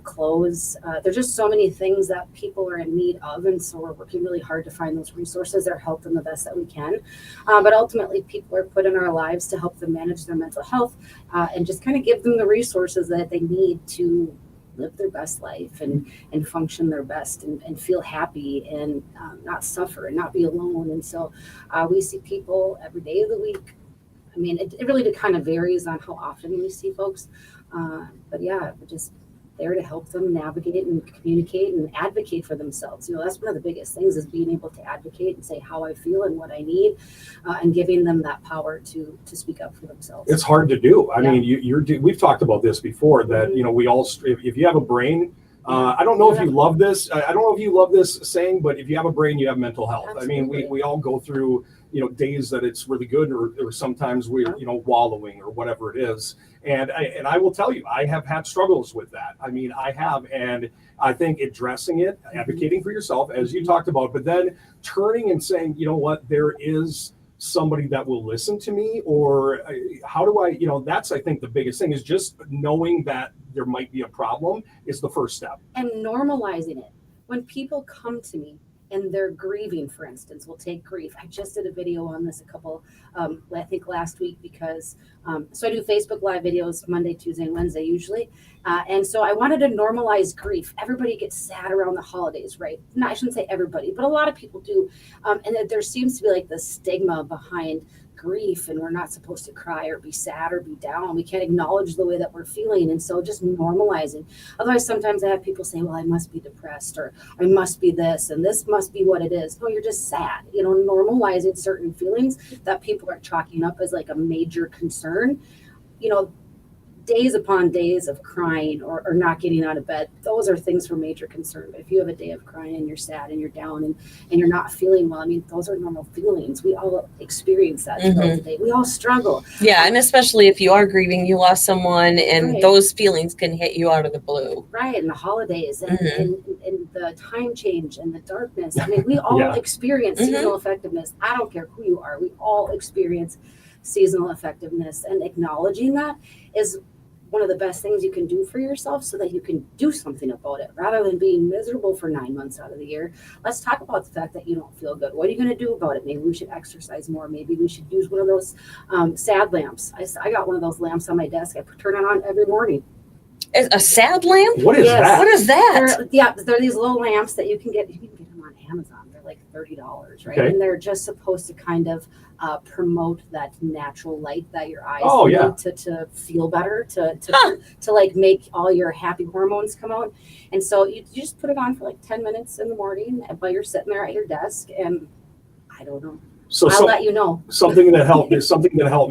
clothes. There's just so many things that people are in need of. And so we're working really hard to find those resources or help them the best that we can. But ultimately, people are put in our lives to help them manage their mental health and just kind of give them the resources that they need to live their best life and function their best and feel happy and not suffer and not be alone. And so we see people every day of the week. I mean, it really kind of varies on how often we see folks. But yeah, we're just there to help them navigate and communicate and advocate for themselves. That's one of the biggest things is being able to advocate and say how I feel and what I need and giving them that power to speak up for themselves. It's hard to do. I mean, we've talked about this before that, we all, if you have a brain, I don't know if you love this. I don't know if you love this saying, but if you have a brain, you have mental health. Absolutely. I mean, we all go through, days that it's really good or sometimes we're, wallowing or whatever it is. And I will tell you, I have had struggles with that. I mean, I have, and I think addressing it, advocating for yourself, as you talked about, but then turning and saying, you know what, there is somebody that will listen to me, or how do I, that's, I think the biggest thing is just knowing that there might be a problem is the first step. And normalizing it. When people come to me and they're grieving, for instance, we'll take grief. I just did a video on this I think last week because, so I do Facebook Live videos Monday, Tuesday, and Wednesday usually. And so I wanted to normalize grief. Everybody gets sad around the holidays, right? No, I shouldn't say everybody, but a lot of people do. And there seems to be like the stigma behind grief, and we're not supposed to cry or be sad or be down. We can't acknowledge the way that we're feeling. And so just normalizing. Otherwise, sometimes I have people say, well, I must be depressed, or I must be this, and this must be what it is. No, you're just sad. Normalizing certain feelings that people are chalking up as like a major concern. Days upon days of crying or not getting out of bed, those are things for major concern. But if you have a day of crying and you're sad and you're down and you're not feeling well, I mean, those are normal feelings. We all experience that throughout the day. We all struggle. Yeah, and especially if you are grieving, you lost someone, and those feelings can hit you out of the blue. Right, and the holidays and the time change and the darkness. I mean, we all experience seasonal effectiveness. I don't care who you are. We all experience seasonal effectiveness, and acknowledging that is one of the best things you can do for yourself so that you can do something about it rather than being miserable for 9 months out of the year. Let's talk about the fact that you don't feel good. What are you going to do about it? Maybe we should exercise more. Maybe we should use one of those sad lamps. I got one of those lamps on my desk. I turn it on every morning. A sad lamp? What is that? What is that? They're these little lamps that you can get them on Amazon. They're like $30, right? Okay. And they're just supposed to kind of promote that natural light that your eyes need to feel better, to like make all your happy hormones come out. And so you just put it on for like 10 minutes in the morning while you're sitting there at your desk, and I don't know. So I'll let you know. Something that helped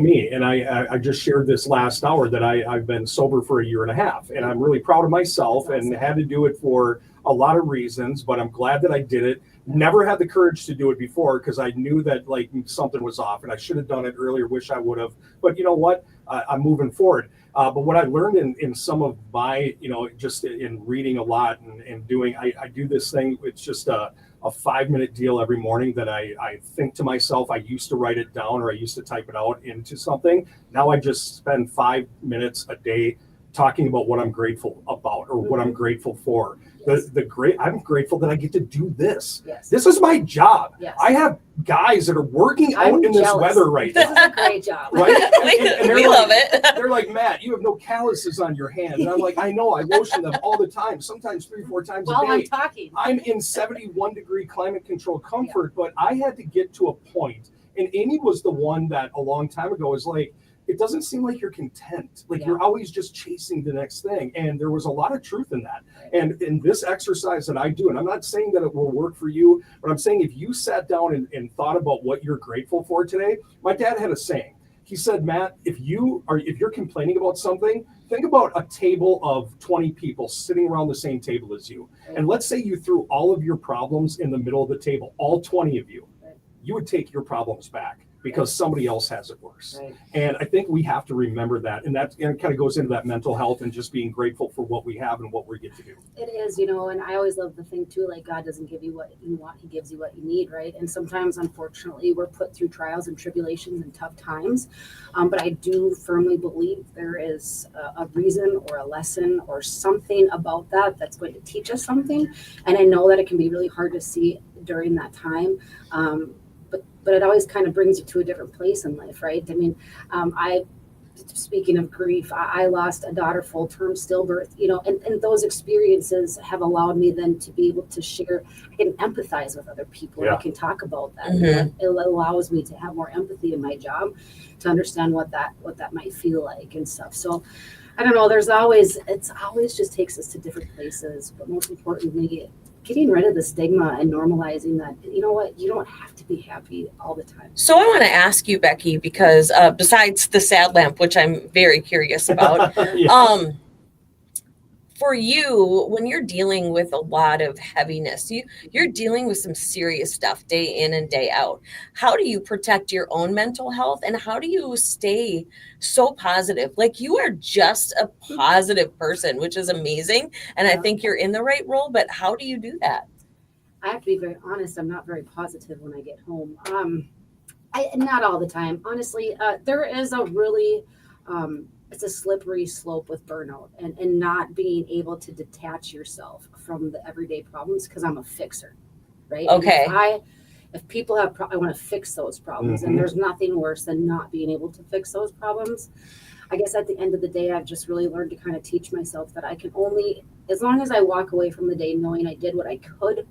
me, and I just shared this last hour that I've been sober for 1.5 years, and I'm really proud of myself and had to do it for a lot of reasons, but I'm glad that I did it. Never had the courage to do it before because I knew that like something was off, and I should have done it earlier. Wish I would have, but you know what? I'm moving forward. But what I learned in some of my, just in reading a lot and doing, I do this thing. It's just a 5-minute deal every morning that I think to myself. I used to write it down or I used to type it out into something. Now I just spend 5 minutes a day talking about what I'm grateful about or what I'm grateful for. I'm grateful that I get to do this. Yes. This is my job. Yes. I have guys that are working out in this weather right now. This is a great job. Right? And we love it. They're like, Matt, you have no calluses on your hands. And I'm like, I know, I lotion them all the time, sometimes 3-4 times a day. I'm talking. I'm in 71-degree climate control comfort, but I had to get to a point, and Amy was the one that a long time ago was like, it doesn't seem like you're content. Like you're always just chasing the next thing. And there was a lot of truth in that. And in this exercise that I do, and I'm not saying that it will work for you, but I'm saying if you sat down and thought about what you're grateful for today, my dad had a saying. He said, Matt, if you're complaining about something, think about a table of 20 people sitting around the same table as you. And let's say you threw all of your problems in the middle of the table, all 20 of you. You would take your problems back because somebody else has it worse. Right. And I think we have to remember that. And that kind of goes into that mental health and just being grateful for what we have and what we get to do. It is, and I always love the thing too, like God doesn't give you what you want, he gives you what you need, right? And sometimes, unfortunately, we're put through trials and tribulations and tough times. But I do firmly believe there is a reason or a lesson or something about that that's going to teach us something. And I know that it can be really hard to see during that time. But it always kind of brings you to a different place in life, right? I mean, speaking of grief, I lost a daughter full-term stillbirth, and those experiences have allowed me then to be able to share. I can empathize with other people. Yeah. I can talk about that. Mm-hmm. It allows me to have more empathy in my job, to understand what that might feel like and stuff. So I don't know, it always just takes us to different places, but most importantly, getting rid of the stigma and normalizing that, you know what, you don't have to be happy all the time. So I want to ask you, Becky, because besides the sad lamp, which I'm very curious about, for you, when you're dealing with a lot of heaviness, you're dealing with some serious stuff day in and day out. How do you protect your own mental health, and how do you stay so positive? Like, you are just a positive person, which is amazing. And I think you're in the right role, but how do you do that? I have to be very honest. I'm not very positive when I get home. Not all the time, honestly. There is a really, it's a slippery slope with burnout and not being able to detach yourself from the everyday problems, because I'm a fixer, right? Okay. If people have, I want to fix those problems, Mm-hmm. and there's nothing worse than not being able to fix those problems. I guess at the end of the day, I've just really learned to kind of teach myself that I can only, as long as I walk away from the day knowing I did what I could,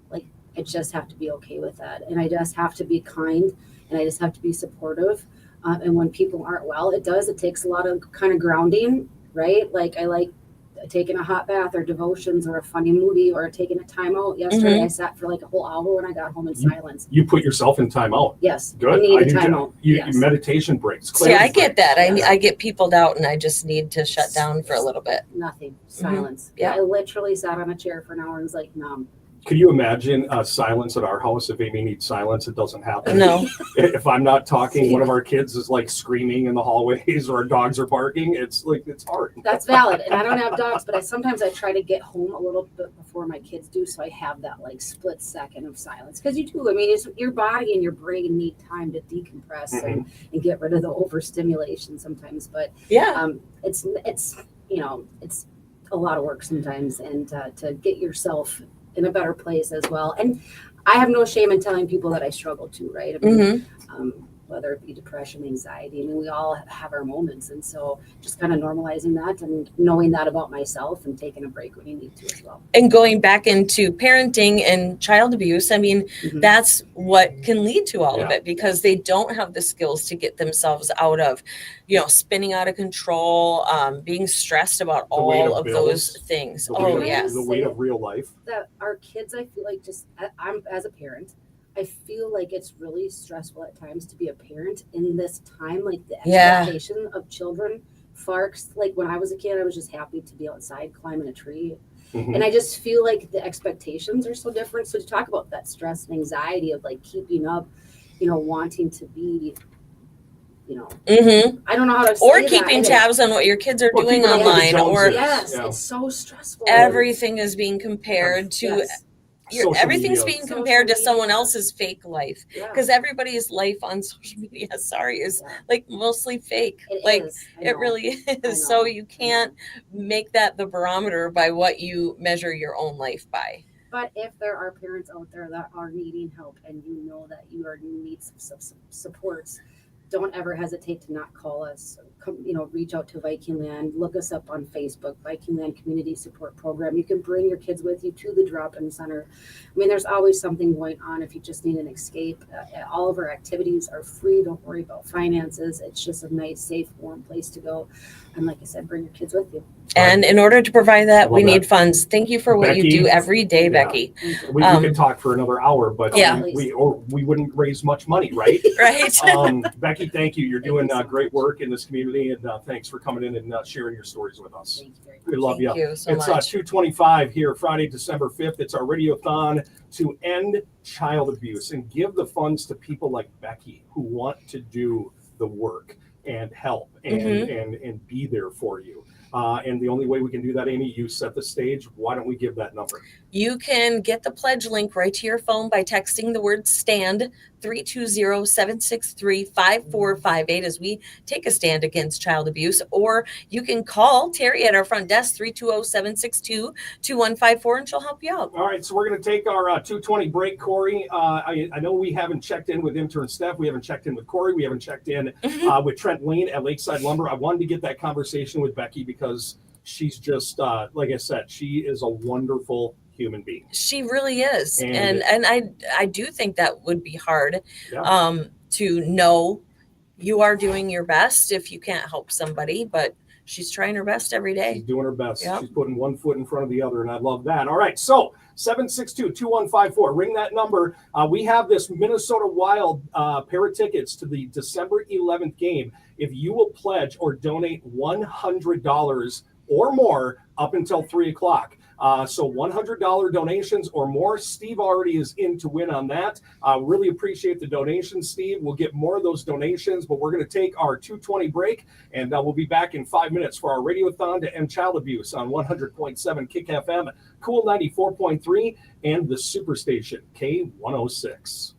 like, I just have to be okay with that. And I just have to be kind, and I just have to be supportive. And when people aren't well, it takes a lot of kind of grounding, right? Like, I like taking a hot bath or devotions or a funny movie or taking a timeout. Yesterday, I sat for like a whole hour when I got home in silence. You put yourself in timeout. Yes. Good. I need a do too. timeout. You meditation breaks. See, I get breaks. that. I get peopled out, and I just need to shut down for a little bit. Nothing. Silence. Yeah. I literally sat on a chair for an hour and was like, numb. Could you imagine silence at our house? If Amy needs silence, it doesn't happen. No. If I'm not talking, one of our kids is like screaming in the hallways, or our dogs are barking. It's hard. That's valid. And I don't have dogs, but sometimes I try to get home a little bit before my kids do, so I have that like split second of silence. Because you do. I mean, your body and your brain need time to decompress and get rid of the overstimulation sometimes. But it's a lot of work sometimes, and to get yourself in a better place as well. And I have no shame in telling people that I struggle too, right? I mean, whether it be depression, anxiety, I mean, we all have our moments. And so just kind of normalizing that and knowing that about myself and taking a break when you need to as well. And going back into parenting and child abuse, I mean, that's what can lead to all of it, because they don't have the skills to get themselves out of, spinning out of control, being stressed about all of those things. The weight of real life. That our kids, I feel like, I'm as a parent, I feel like it's really stressful at times to be a parent in this time. Like the Yeah. expectation of children like when I was a kid, I was just happy to be outside climbing a tree. And I just feel like the expectations are so different. So to talk about that stress and anxiety of like keeping up, wanting to be, I don't know how to say or that. keeping tabs on what your kids are doing keeping up with the online, or Yes, Yeah. it's so stressful. everything is being compared to Yes. Social everything's media. being compared to Social someone media. else's fake life, Yeah. because everybody's life on social media is like mostly fake. It like is. I it know. really is. So you can't make that the barometer by what you measure your own life by. But if there are parents out there that are needing help and you know that you are in need of some supports, don't ever hesitate to not call us. Come, reach out to Viking Land. Look us up on Facebook, Viking Land Community Support Program. You can bring your kids with you to the drop-in center. I mean, there's always something going on if you just need an escape. All of our activities are free. Don't worry about finances. It's just a nice, safe, warm place to go. And like I said, bring your kids with you. And in order to provide that, we love need that. funds. Thank you for what Becky, you do every day, yeah. Becky. We could talk for another hour, but Yeah. we wouldn't raise much money, right? Right. Becky, thank you. You're doing Thank you so great work in this community, and thanks for coming in and sharing your stories with us. Thank you very We love Thank you so it's much. 2:25 here, Friday, December 5th. It's our radiothon to end child abuse and give the funds to people like Becky who want to do the work and help and be there for you. And the only way we can do that, Amy, you set the stage. Why don't we give that number? You can get the pledge link right to your phone by texting the word STAND 320-763-5458 as we take a stand against child abuse. Or you can call Terry at our front desk, 320-762-2154, and she'll help you out. All right, so we're going to take our 2:20 break, Corey. I know we haven't checked in with intern Steph. We haven't checked in with Corey. We haven't checked in with Trent Lane at Lakeside Lumber. I wanted to get that conversation with Becky because she's just, like I said, she is a wonderful human being. She really is. And I do think that would be hard Yeah. to know you are doing your best if you can't help somebody, but she's trying her best every day. She's doing her best. Yep. She's putting one foot in front of the other, and I love that. All right, so 762-2154. Ring that number. We have this Minnesota Wild pair of tickets to the December 11th game. If you will pledge or donate $100 or more up until 3 o'clock. So $100 donations or more. Steve already is in to win on that. Really appreciate the donations, Steve. We'll get more of those donations, but we're going to take our 2:20 break, and we'll be back in 5 minutes for our radiothon to end child abuse on 100.7 Kick FM, Cool 94.3, and the Superstation K106.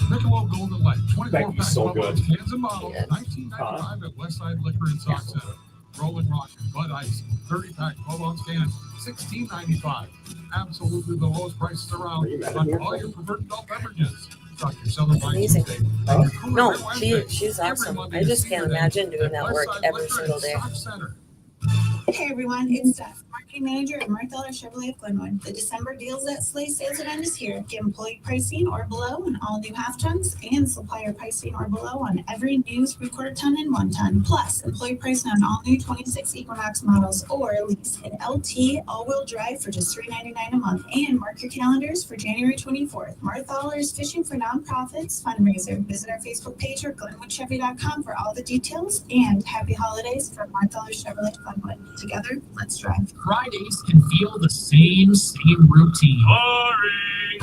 Michelob Golden Light, 24 Becky, packs, so 12 good. ounce cans and bottles, $19.95 at Westside Liquor and Sock Center. Rolling Rock and Bud Ice, 30-pack, 12-ounce cans, $16.95. Absolutely the lowest prices around on all your preferred adult beverages. Talk your Southern Wine Amazing. Tuesday and your Cooler No, Beer Wednesday. she's Every awesome. Monday I and just can't Saturday imagine doing at that work Westside every Liquor single and day. Sock Center. Hey everyone, it's Steph, marketing manager at Marthaler Chevrolet of Glenwood. The December Deals at Slay sales event is here. Get employee pricing or below on all new half tons and supplier pricing or below on every new 3/4 ton and 1 ton. Plus, employee pricing on all new 26 Equinox models or lease an LT all-wheel drive for just $399 a month. And mark your calendars for January 24th. Marthaler's Fishing for Nonprofits fundraiser. Visit our Facebook page or GlenwoodChevy.com for all the details. And happy holidays from Marthaler Chevrolet of Glenwood. Together, let's drive. Fridays can feel the same routine. Sorry.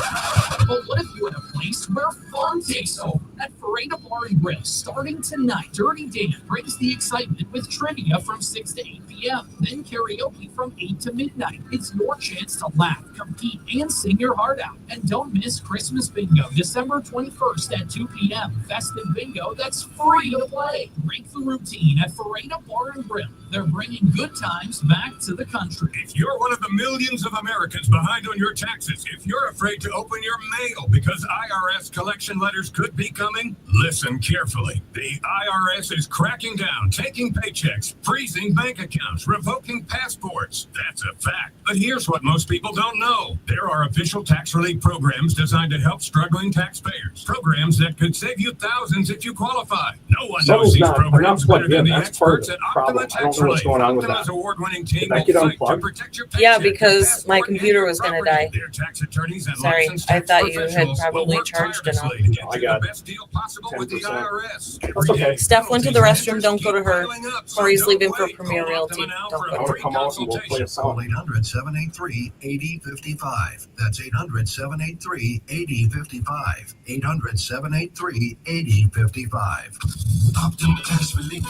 But what if you had a place where fun takes over? At Farina Bar and Grill, starting tonight, Dirty Dan brings the excitement with trivia from 6 to 8 p.m. Then karaoke from 8 to midnight. It's your chance to laugh, compete, and sing your heart out. And don't miss Christmas Bingo, December 21st at 2 p.m. Festive Bingo that's free to play. Break the routine at Farina Bar and Grill. They're bringing good times back to the country. If you're one of the millions of Americans behind on your taxes, if you're afraid to open your mail because IRS collection letters could be coming, Listen carefully. The IRS is cracking down, taking paychecks, freezing bank accounts, revoking passports. That's a fact. But here's what most people don't know. There are official tax relief programs designed to help struggling taxpayers. Programs that could save you thousands if you qualify. No one knows these programs better than the experts at Optima Tax Relief. Optima's award-winning team will fight to protect your paycheck. Yeah, because my computer was going to die. Their tax attorneys and Sorry, licensed I tax thought you had professionals will probably work charged enough. tirelessly to get I you got the best deal possible with the 10%. IRS. That's okay. Steph went to the restroom. Don't go to her. Corey's leaving for Premier Realty. Don't I go want to to come out and we'll play a Call song. 800-783-8055. That's 800-783-8055. 800-783-8055. Optima Tax Relief.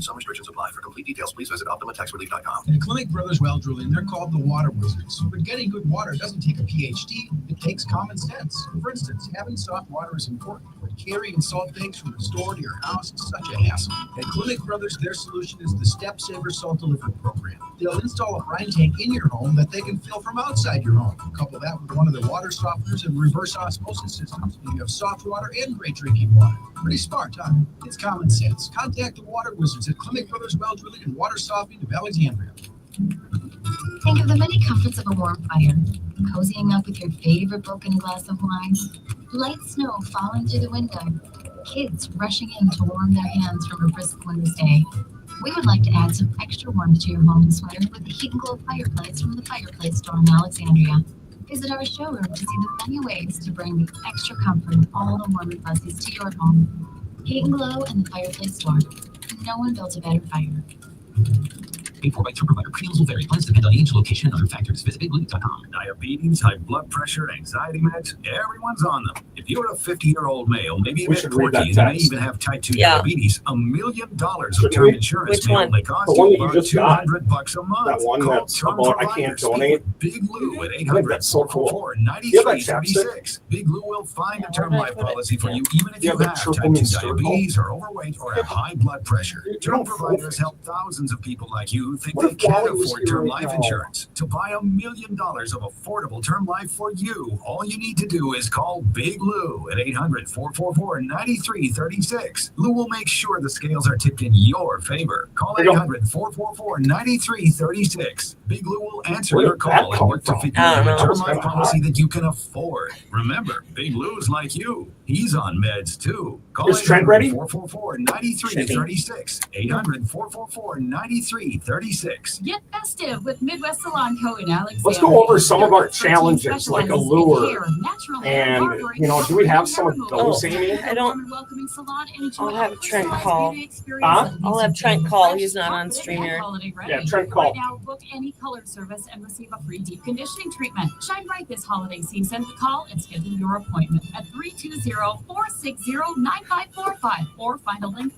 Some restrictions apply. For complete details, please visit OptimaTaxRelief.com. At Clinic Brothers Well Drilling, they're called the water wizards. But getting good water doesn't take a PhD. It takes common sense. For instance, having soft water is important, but carrying salt tanks from the store to your house is such a hassle. At Clinic Brothers, their solution is the Step Saver Salt Delivery Program. They'll install a brine tank in your home that they can fill from outside your home. Couple that with one of their water softeners and reverse osmosis systems. You have soft water and great drinking water. Pretty smart, huh? It's common sense. Contact the water wizards at Clinic Brothers Well Drilling and Water Softening of Alexandria. Think of the many comforts of a warm fire, cozying up with your favorite book and a glass of wine, light snow falling through the window, kids rushing in to warm their hands from a brisk winter's day. We would like to add some extra warmth to your home this winter with the Heat and Glow fireplace from the Fireplace Store in Alexandria. Visit our showroom to see the many ways to bring the extra comfort of all the warm and fuzzies to your home. Heat and Glow and the Fireplace Store. No one built a better fire. Paid for by tour provider. Premiums will vary. Plans depend on age, location, and other factors. Visit bigblue.com. Diabetes, high blood pressure, anxiety meds, everyone's on them. If you're a 50-year-old male, maybe a bit quirky, and you may even have type 2 diabetes, $1 million of term insurance may only cost you about $200 a month. That one Call that's Term about I Provider. can't Speak donate. with Big Lou at I think that's so cool. 800-444-9336. Big Lou will find a term life policy for you, even if you have type 2 diabetes or overweight or have high blood pressure. Term providers help thousands of people like you who think they can't afford term life insurance. To buy $1 million of affordable term life for you, all you need to do is call Big Lou at 800-444-9336. Lou will make sure the scales are tipped in your favor. Call 800-444-9336. Big Lou will answer your call and work to fit you into a term life policy that you can afford. Remember, Big Lou's like you. He's on meds too. Call Is Trent ready? 800-444-9336. 800-444-9336. Get festive with Midwest Salon Co. in Alexandria. Let's go over some of our challenges, like Allure. And, you know, do we have some of those, Amy? I don't. I'll have Trent call. Huh? I'll have Trent call. He's not on Streamer. Yeah, Trent call. Right now, book any color service and receive a free deep conditioning treatment. Shine bright this holiday season. Call and schedule your appointment at 320-460-9545 or find a link.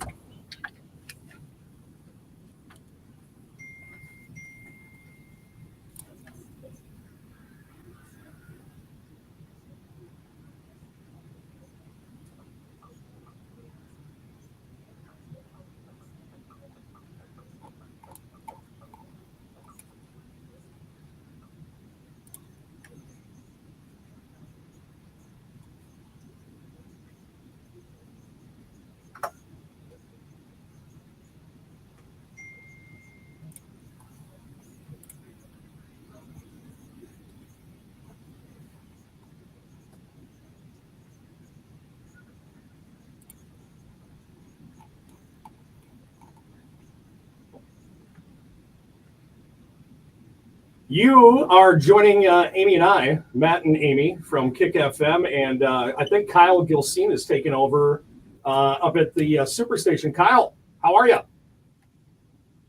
You are joining Amy and I, Matt and Amy from Kick FM, and I think Kyle Gilsine is taking over up at the Superstation. Kyle, how are you?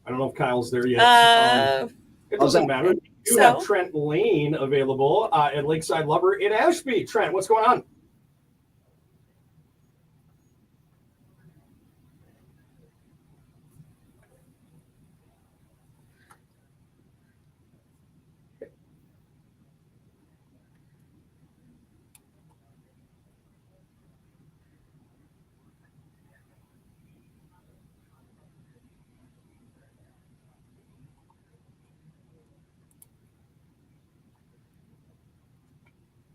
I don't know if Kyle's there yet. It doesn't matter. You have Trent Lane available at Lakeside Lover in Ashby. Trent, what's going on?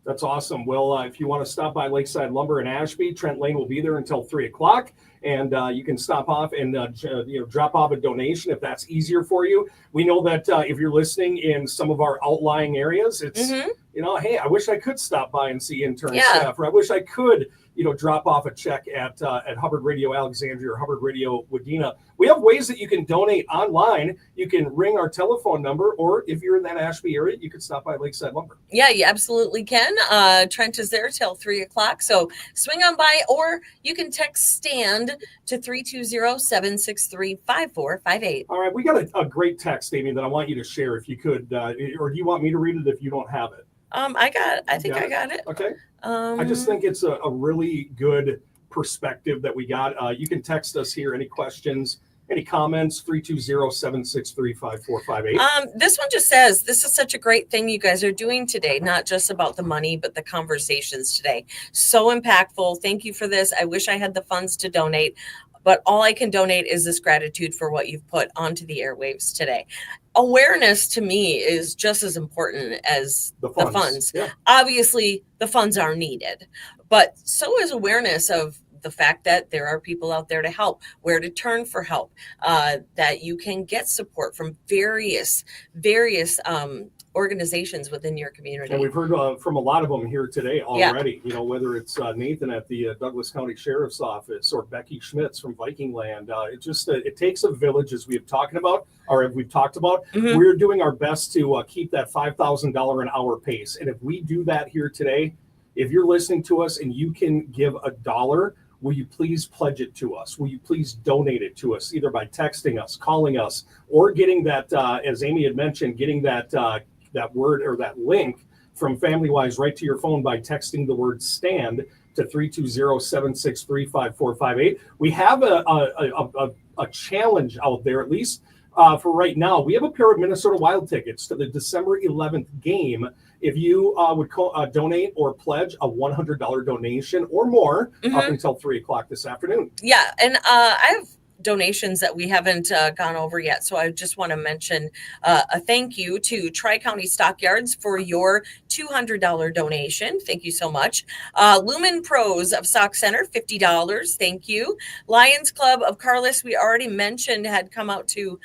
That's awesome. Well, if you want to stop by Lakeside Lumber in Ashby, Trent Lane will be there until 3 o'clock. And you can stop off and drop off a donation if that's easier for you. We know that if you're listening in some of our outlying areas, it's, hey, I wish I could stop by and see intern staff, or I wish I could, drop off a check at Hubbard Radio Alexandria or Hubbard Radio Wadena. We have ways that you can donate online. You can ring our telephone number, or if you're in that Ashby area, you can stop by Lakeside Lumber. Yeah, you absolutely can. Trent is there till 3 o'clock. So swing on by, or you can text STAND to 320-763-5458. All right, we got a great text, Amy, that I want you to share if you could, or do you want me to read it if you don't have it? I think I got it. Okay. I just think it's a really good perspective that we got. You can text us here, any questions, any comments, 320-763-5458. This one just says, this is such a great thing you guys are doing today, not just about the money, but the conversations today. So impactful. Thank you for this. I wish I had the funds to donate, but all I can donate is this gratitude for what you've put onto the airwaves today. Awareness to me is just as important as the funds. Yeah. Obviously, the funds are needed, but so is awareness of the fact that there are people out there to help, where to turn for help, that you can get support from various organizations within your community. And we've heard from a lot of them here today already, whether it's Nathan at the Douglas County Sheriff's Office or Becky Schmitz from Viking Land. It takes a village, as we've talked about. Mm-hmm. We're doing our best to keep that $5,000 an hour pace. And if we do that here today, if you're listening to us and you can give $1, will you please pledge it to us? Will you please donate it to us, either by texting us, calling us, or getting that, as Amy had mentioned, getting that word or that link from FamilyWise right to your phone by texting the word STAND to 320-763-5458. We have a challenge out there, at least for right now. We have a pair of Minnesota Wild tickets to the December 11th game. If you would donate or pledge a $100 donation or more up until 3 o'clock this afternoon. Yeah, and I have donations that we haven't gone over yet. So I just want to mention a thank you to Tri-County Stockyards for your $200 donation. Thank you so much. Lumen Pros of Stock Center, $50. Thank you. Lions Club of Carlos, we already mentioned, had come out to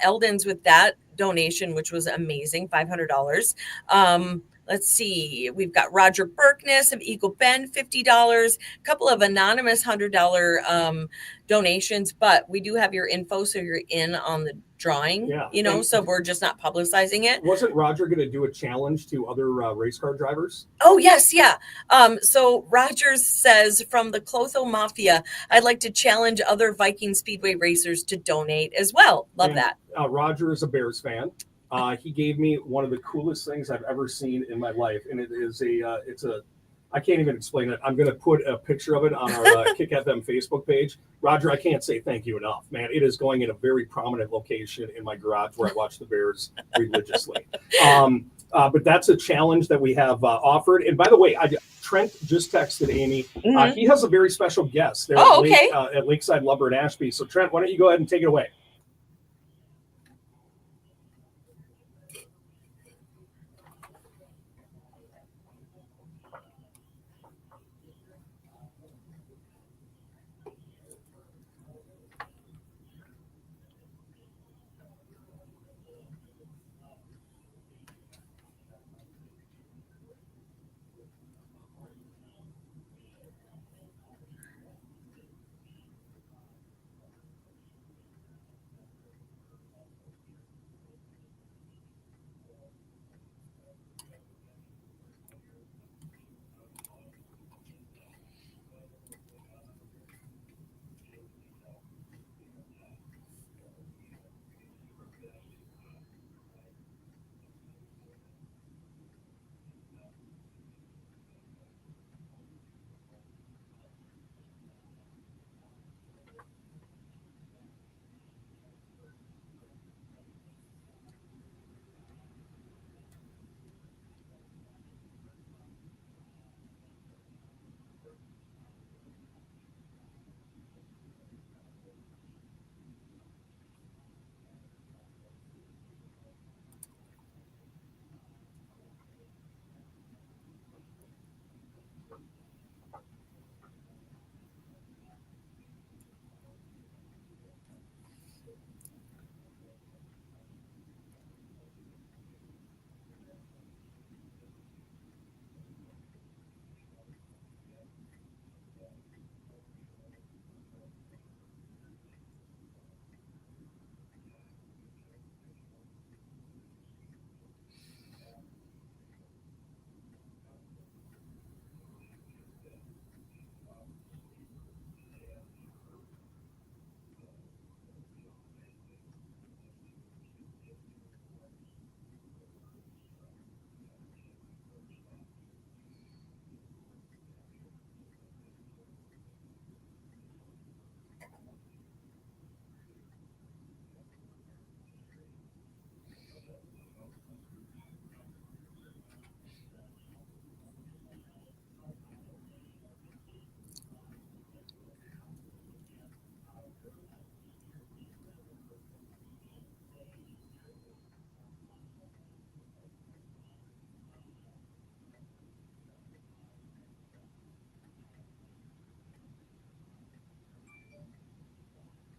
Eldon's with that donation, which was amazing, $500. Let's see. We've got Roger Berkness of Eagle Bend, $50. A couple of anonymous $100 donations, but we do have your info, so you're in on the drawing. Yeah. So we're just not publicizing it. Wasn't Roger going to do a challenge to other race car drivers? Oh, yes. Yeah. So Rogers says, from the Clotho Mafia, I'd like to challenge other Viking Speedway racers to donate as well. Love that. Roger is a Bears fan. He gave me one of the coolest things I've ever seen in my life. And it is I can't even explain it. I'm going to put a picture of it on our Kick FM Facebook page. Roger, I can't say thank you enough, man. It is going in a very prominent location in my garage where I watch the Bears religiously. But that's a challenge that we have offered. And by the way, Trent just texted Amy. He has a very special guest there at Lakeside Lumber in Ashby. So Trent, why don't you go ahead and take it away?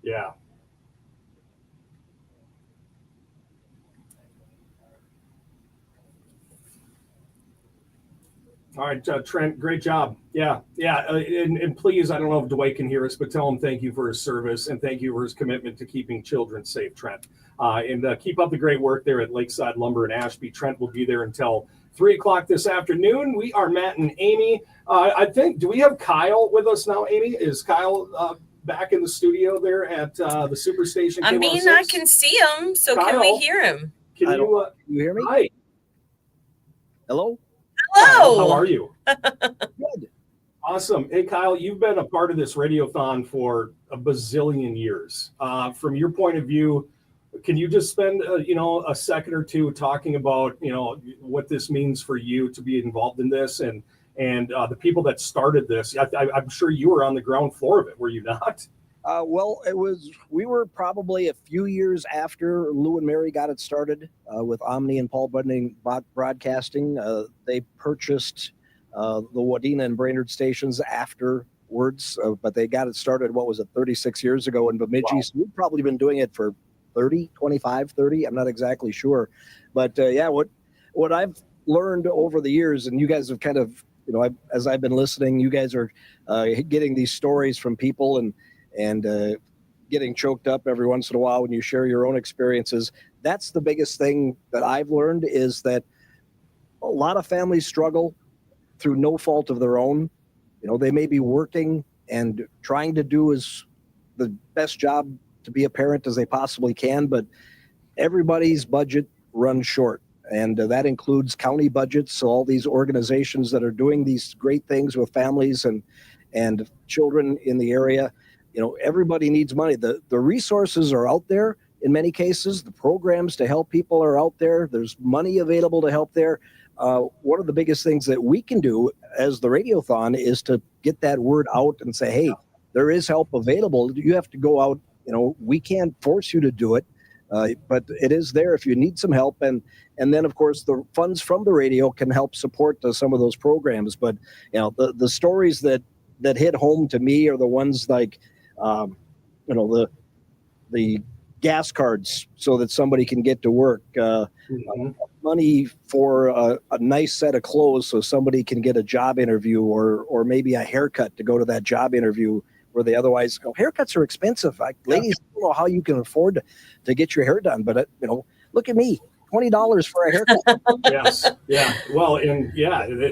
Yeah. All right, Trent, great job. Yeah, yeah. And please, I don't know if Dwight can hear us, but tell him thank you for his service and thank you for his commitment to keeping children safe, Trent. And keep up the great work there at Lakeside Lumber in Ashby. Trent will be there until 3 o'clock this afternoon. We are Matt and Amy. I think, do we have Kyle with us now, Amy? Is Kyle back in the studio there at the Superstation? I mean, I can see him, so Kyle, can we hear him? Can you hear me? Hi. Hello? Hello. How are you? Good. Awesome. Hey, Kyle, you've been a part of this Radiothon for a bazillion years. From your point of view, can you just spend, a second or two talking about, what this means for you to be involved in this and the people that started this? I'm sure you were on the ground floor of it, were you not? Well, we were probably a few years after Lou and Mary got it started with Omni and Paul Bunning Broadcasting. They purchased the Wadena and Brainerd stations afterwards, but they got it started, 36 years ago in Bemidji. Wow. So we've probably been doing it for 25, 30. I'm not exactly sure. But what I've learned over the years, and you guys have kind of, as I've been listening, you guys are getting these stories from people and getting choked up every once in a while when you share your own experiences. That's the biggest thing that I've learned, is that a lot of families struggle through no fault of their own. They may be working and trying to do the best job to be a parent as they possibly can, but everybody's budget runs short. And that includes county budgets. So all these organizations that are doing these great things with families and children in the area, everybody needs money. The resources are out there in many cases. The programs to help people are out there. There's money available to help there. One of the biggest things that we can do as the Radiothon is to get that word out and say, hey, there is help available. You have to go out. We can't force you to do it, but it is there if you need some help. And then, of course, the funds from the radio can help support some of those programs. But, the stories that hit home to me are the ones like, the gas cards so that somebody can get to work, money for a nice set of clothes so somebody can get a job interview or maybe a haircut to go to that job interview where they otherwise go. Haircuts are expensive. Ladies don't know how you can afford to get your hair done, but look at me. $20 for a haircut. Yes. Yeah. Well, and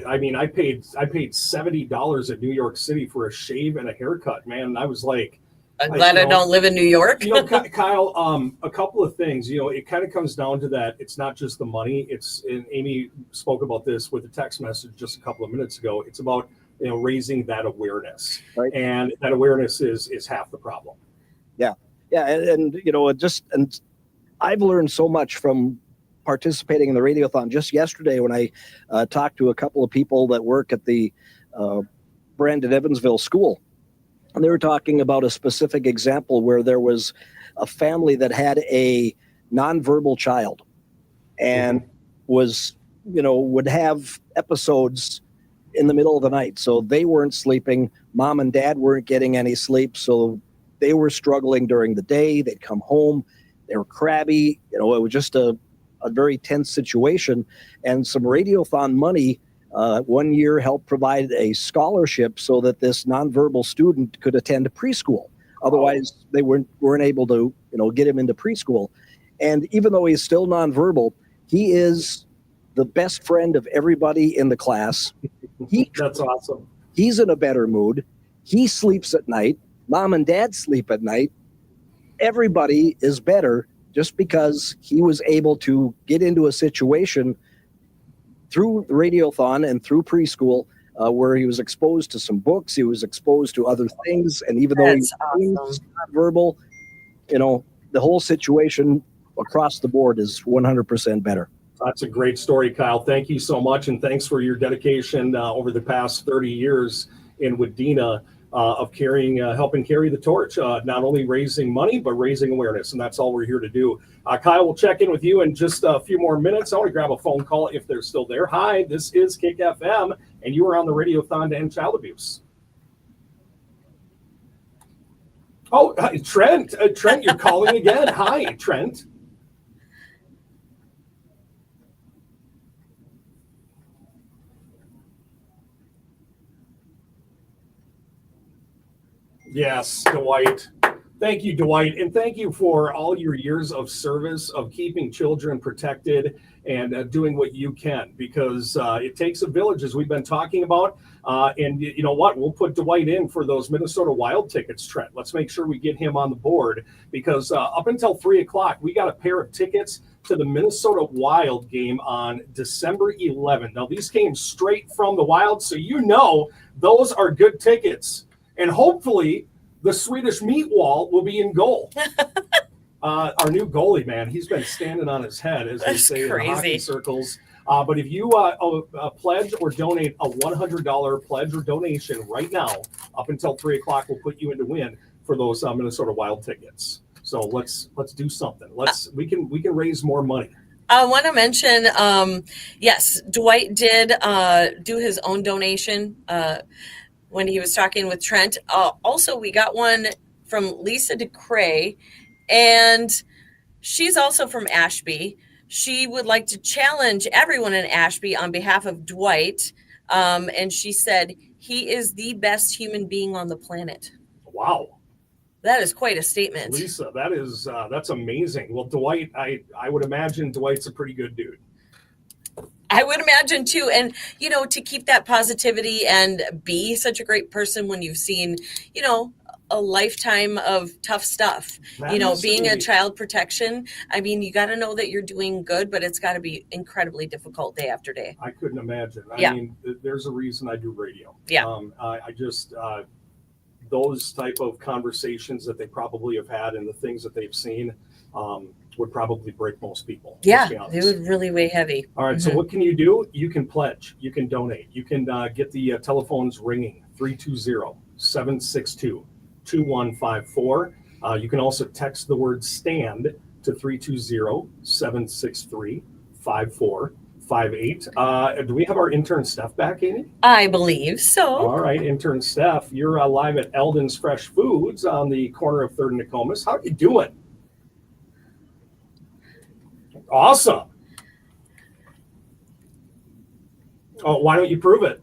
I mean, I paid $70 at New York City for a shave and a haircut, man. I was like, I'm glad I don't live in New York. Kyle, a couple of things, it kind of comes down to that. It's not just the money. And Amy spoke about this with a text message just a couple of minutes ago. It's about, raising that awareness, right? And that awareness is half the problem. Yeah. Yeah. And I've learned so much from participating in the Radiothon. Just yesterday when I talked to a couple of people that work at the Brandon Evansville school, and they were talking about a specific example where there was a family that had a nonverbal child and was, would have episodes in the middle of the night. So they weren't sleeping. Mom and dad weren't getting any sleep. So they were struggling during the day. They'd come home. They were crabby. It was just a very tense situation. And some Radiothon money one year helped provide a scholarship so that this nonverbal student could attend preschool. Otherwise, they weren't able to, get him into preschool. And even though he's still nonverbal, he is the best friend of everybody in the class. That's awesome. He's in a better mood. He sleeps at night. Mom and dad sleep at night. Everybody is better just because he was able to get into a situation through the Radiothon and through preschool where he was exposed to some books. He was exposed to other things. And even though he's not verbal, the whole situation across the board is 100% better. That's a great story, Kyle. Thank you so much. And thanks for your dedication over the past 30 years in Wadena of helping carry the torch, not only raising money, but raising awareness. And that's all we're here to do. Kyle, we'll check in with you in just a few more minutes. I want to grab a phone call if they're still there. Hi, this is Kick FM, and you are on the Radiothon to End Child Abuse. Oh, hi, Trent. Trent, you're calling again. Hi, Trent. Yes, Dwight. Thank you, Dwight. And thank you for all your years of service, of keeping children protected and doing what you can, because it takes a village, as we've been talking about. And you know what? We'll put Dwight in for those Minnesota Wild tickets, Trent. Let's make sure we get him on the board, because up until 3 o'clock, we got a pair of tickets to the Minnesota Wild game on December 11th. Now, these came straight from the Wild, so you know those are good tickets. And hopefully the Swedish meat wall will be in goal. Our new goalie, man, he's been standing on his head, as we say in the hockey circles. But if you pledge or donate a $100 pledge or donation right now, up until 3 o'clock, we'll put you in to win for those Minnesota Wild tickets. So let's do something. We can raise more money. I want to mention, yes, Dwight did do his own donation when he was talking with Trent. Also, we got one from Lisa DeCray, and she's also from Ashby. She would like to challenge everyone in Ashby on behalf of Dwight. And she said, he is the best human being on the planet. Wow. That is quite a statement. Lisa, that's amazing. Well, Dwight, I would imagine Dwight's a pretty good dude. I would imagine too. And, you know, to keep that positivity and be such a great person when you've seen, you know, a lifetime of tough stuff, you know, being a child protection. I mean, you got to know that you're doing good, but it's got to be incredibly difficult day after day. I couldn't imagine. I mean, there's a reason I do radio. Yeah. I just, those type of conversations that they probably have had and the things that they've seen, would probably break most people. Yeah, they would really weigh heavy. All right, so what can you do? You can pledge. You can donate. You can get the telephones ringing, 320-762-2154. You can also text the word STAND to 320-763-5458. Do we have our intern Steph back, Amy? I believe so. All right, intern Steph, you're live at Eldon's Fresh Foods on the corner of 3rd and Nokomis. How are you doing? Awesome. Oh, why don't you prove it?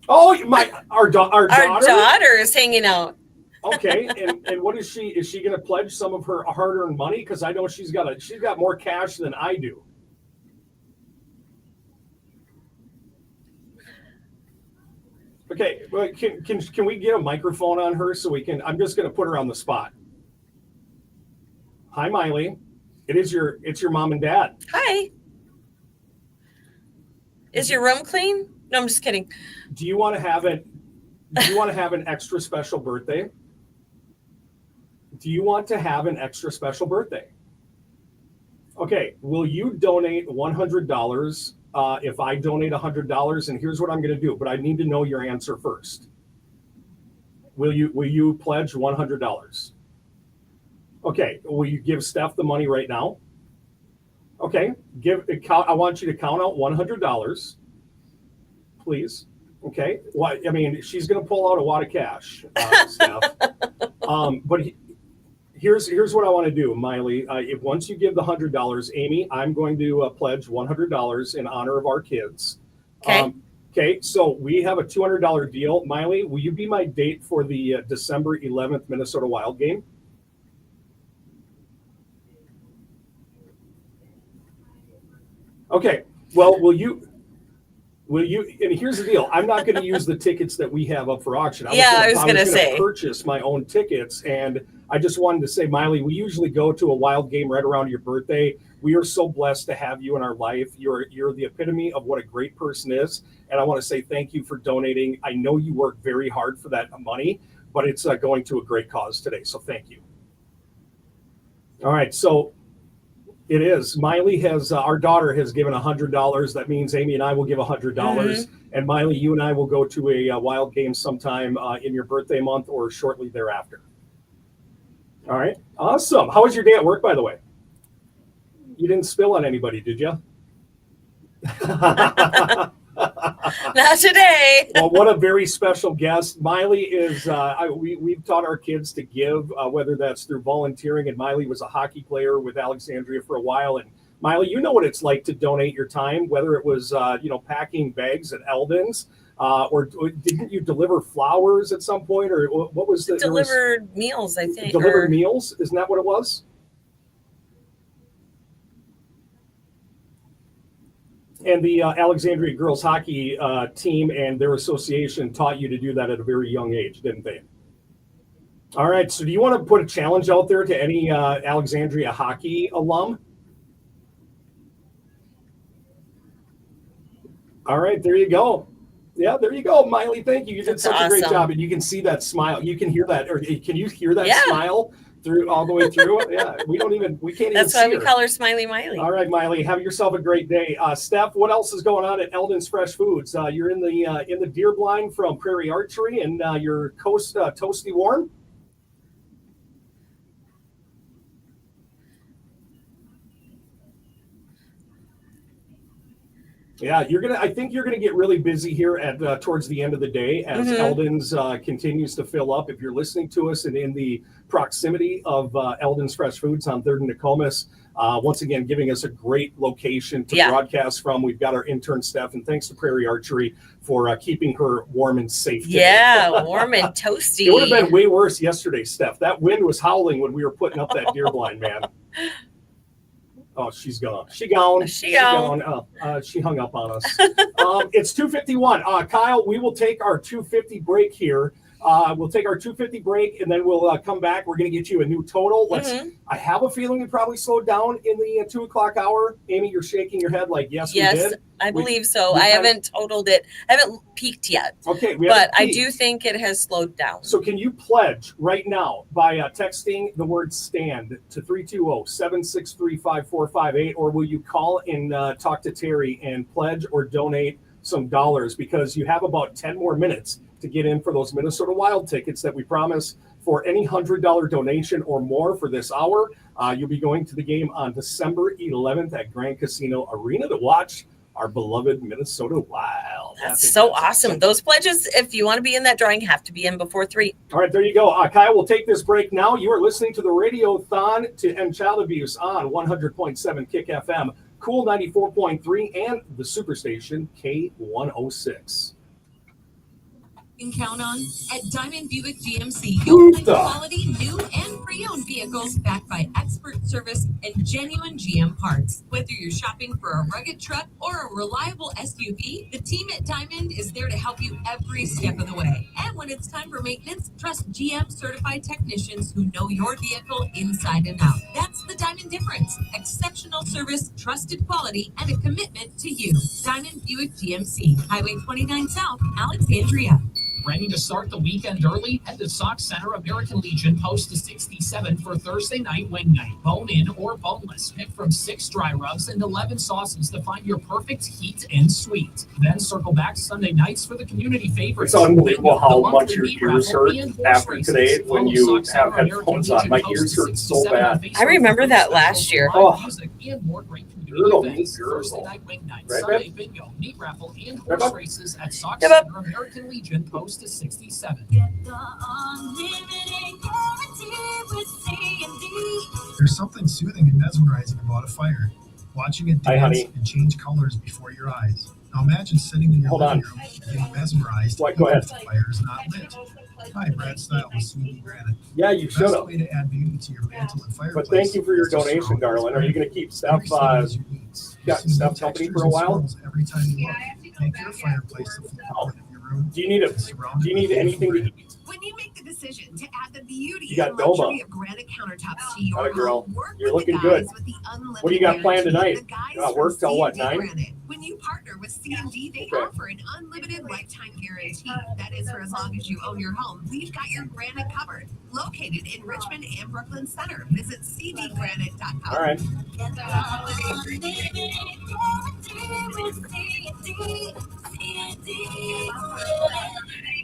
Oh, our daughter? Our daughter is hanging out. Okay, and what is she? Is she going to pledge some of her hard-earned money? Because I know she's got more cash than I do. Okay, well, can we get a microphone on her so we can? I'm just going to put her on the spot. Hi, Miley. It's your mom and dad. Hi. Is your room clean? No, I'm just kidding. Do you want to have an extra special birthday? Do you want to have an extra special birthday? Okay, will you donate $100 if I donate $100? And here's what I'm going to do, but I need to know your answer first. Will you pledge $100? Okay, will you give Steph the money right now? Okay, I want you to count out $100, please. Okay, well, I mean, she's going to pull out a wad of cash, Steph. But here's what I want to do, Miley. Once you give the $100, Amy, I'm going to pledge $100 in honor of our kids. Okay. Okay, so we have a $200 deal. Miley, will you be my date for the December 11th Minnesota Wild game? Okay, well, will you, and here's the deal. I'm not going to use the tickets that we have up for auction. I was going to say. Purchase my own tickets, and I just wanted to say, Miley, we usually go to a Wild game right around your birthday. We are so blessed to have you in our life. You're the epitome of what a great person is, and I want to say thank you for donating. I know you work very hard for that money, but it's going to a great cause today, so thank you. All right, so it is. Miley has, our daughter has given $100. That means Amy and I will give $100. Mm-hmm. And Miley, you and I will go to a Wild game sometime in your birthday month or shortly thereafter. All right. Awesome. How was your day at work, by the way? You didn't spill on anybody, did you? Not today. Well, what a very special guest. Miley is, we've taught our kids to give, whether that's through volunteering, and Miley was a hockey player with Alexandria for a while. And Miley, you know what it's like to donate your time, whether it was, packing bags at Eldon's, or didn't you deliver flowers at some point, or what was the delivered meals? I think delivered meals. Isn't that what it was? And the Alexandria girls hockey team and their association taught you to do that at a very young age, didn't they? All right. So do you want to put a challenge out there to any Alexandria hockey alum? All right. There you go. Yeah, there you go, Miley. Thank you. You did such a great job. And you can see that smile. You can hear that. Or can you hear that smile through all the way through? Yeah, we can't even That's see why we her. call her Smiley Miley. All right, Miley, have yourself a great day. Steph, what else is going on at Eldon's Fresh Foods? You're in the deer blind from Prairie Archery, and your Coast Toasty Warm. Yeah, I think you're gonna get really busy here at towards the end of the day as Eldon's continues to fill up. If you're listening to us and in the proximity of Eldon's Fresh Foods on 3rd and Nokomis, once again giving us a great location to broadcast from. We've got our intern Steph, and thanks to Prairie Archery for keeping her warm and safe today. Yeah, warm and toasty. It would have been way worse yesterday, Steph. That wind was howling when we were putting up that deer blind, man. Oh, she's gone. She gone. She hung up on us. It's 2:51. Kyle, we will take our 2:50 break here. We'll take our 2:50 break, and then we'll come back. We're going to get you a new total. I have a feeling we probably slowed down in the 2 o'clock hour. Amy, you're shaking your head like, yes, we did. I believe so. I haven't totaled it. I haven't peaked yet. Okay. But I do think it has slowed down. So can you pledge right now by texting the word STAND to 320-763-5458, or will you call and talk to Terry and pledge or donate some dollars, because you have about 10 more minutes to get in for those Minnesota Wild tickets that we promise. For any $100 donation or more for this hour, you'll be going to the game on December 11th at Grand Casino Arena to watch our beloved Minnesota Wild. That's so awesome. Those pledges, if you want to be in that drawing, have to be in before 3. All right, there you go. Kyle, we'll take this break now. You are listening to the Radiothon to End Child Abuse on 100.7 Kick FM, Cool 94.3, and the Superstation K106. Can count on at Diamond Buick GMC. You'll find quality new and pre-owned vehicles backed by expert service and genuine GM parts. Whether you're shopping for a rugged truck or a reliable SUV, the team at Diamond is there to help you every step of the way. And when it's time for maintenance, trust GM certified technicians who know your vehicle inside and out. That's the Diamond difference. Exceptional service, trusted quality, and a commitment to you. Diamond Buick GMC, Highway 29 South, Alexandria. Ready to start the weekend early? Head to Sock Center American Legion Post to 67 for Thursday night wing night. Bone-in or boneless. Pick from 6 dry rubs and 11 sauces to find your perfect heat and sweet. Then circle back Sunday nights for the community favorites. It's unbelievable how much your ears hurt after today when you have headphones on. My ears hurt so bad. I remember that last year. Thursday night wing night, Sunday bingo, meat raffle, and horse races at Sock Center American Legion Post to 67. There's something soothing and mesmerizing about a fire. Watching it dance and change colors before your eyes. Now imagine sitting in your living room getting mesmerized. Go ahead. The fire is not lit. Hi, Brad Style with Sweeney Granite. Yeah, you should have. Way to add beauty to your mantle and fireplace. But thank you for your donation, darling. Are you going to keep Steph company for a while? Every time you look, make your fireplace the focal point of your room. Do you need anything to eat? When you make the decision to add the beauty You got and luxury Noma. of granite countertops to your All right, girl. home, work You're with the looking good. guys with the unlimited What do you got planned guarantee. tonight? The guys Work from till what, C&D 9? Granite. When you partner with C&D, they offer an unlimited lifetime guarantee. That is for as long as you own your home. We've got your granite covered. Located in Richmond and Brooklyn Center. Visit cdgranite.com. All right.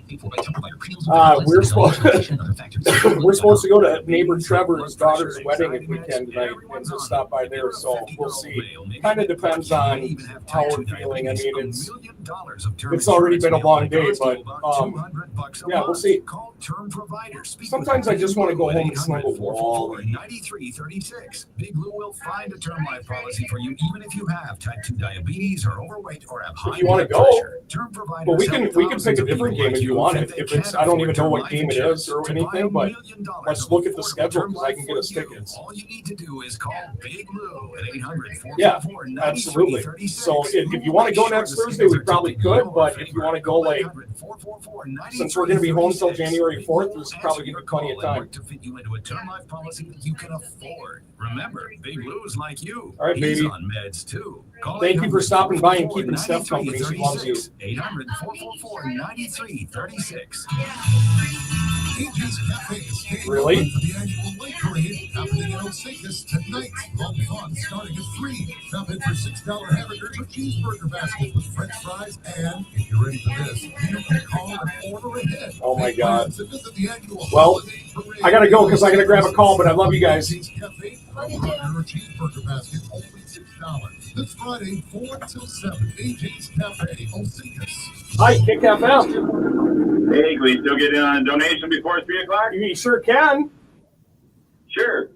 We're supposed we're supposed to go to neighbor Trevor's daughter's wedding if we can tonight, and to stop by there. So we'll see. Kind of depends on how we're feeling. I mean, it's already been a long day, but yeah, we'll see. Sometimes I just want to go home and snuggle Wall. 9336. Big Blue will find a term life policy for you, even if you have type 2 diabetes, or overweight, or have high If you want to blood go, pressure. Term providers but we can pick a help different game if you want it. If it's, I don't even know what game it is or anything, but let's look at the schedule because I can get us tickets. All you need to do is call Big Blue at 800 Yeah, absolutely. So if you want to go next Thursday, we probably could, but if you want to go like, since we're going to be home until January 4th, there's probably going to be plenty of time. To fit you into a term life policy that you can afford. Remember, Big Blue's like you. All right, He's baby. on meds too. Call Thank you for stopping by and 800-444-9336. keeping Steph company. She loves you. 800-444-9336. AJ's Cafe is staying Really? open for the annual light parade happening in Osakis tonight. Long fun starting at 3. Stop in for $6 hamburgers or cheeseburger baskets with French fries, and if you're ready for this, you can call and order ahead. Oh my God. To visit the annual Well, parade. I got to go because I got to grab a call, but I love you guys. AJ's Cafe, hamburger or cheeseburger basket, only $6. This Friday, 4 till 7. AJ's Cafe, Osakis. Hi, Kick FM. Hey, can we still get in on a donation before 3 o'clock? You sure can. Sure.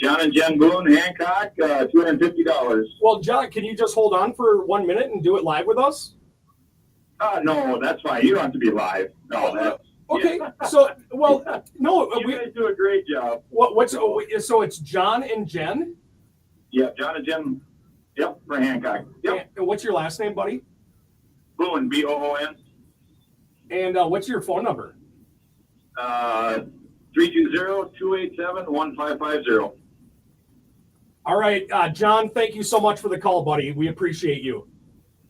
John and Jen Boone, Hancock, $250. Well, John, can you just hold on for 1 minute and do it live with us? No, that's fine. You don't have to be live. No, that's... Okay, yeah. so, well, no. You guys do a great job. So it's John and Jen? Yeah, John and Jen, yep, for Hancock. Yep. And what's your last name, buddy? Boone, B-O-O-N. And what's your phone number? 320-287-1550. All right, John, thank you so much for the call, buddy. We appreciate you.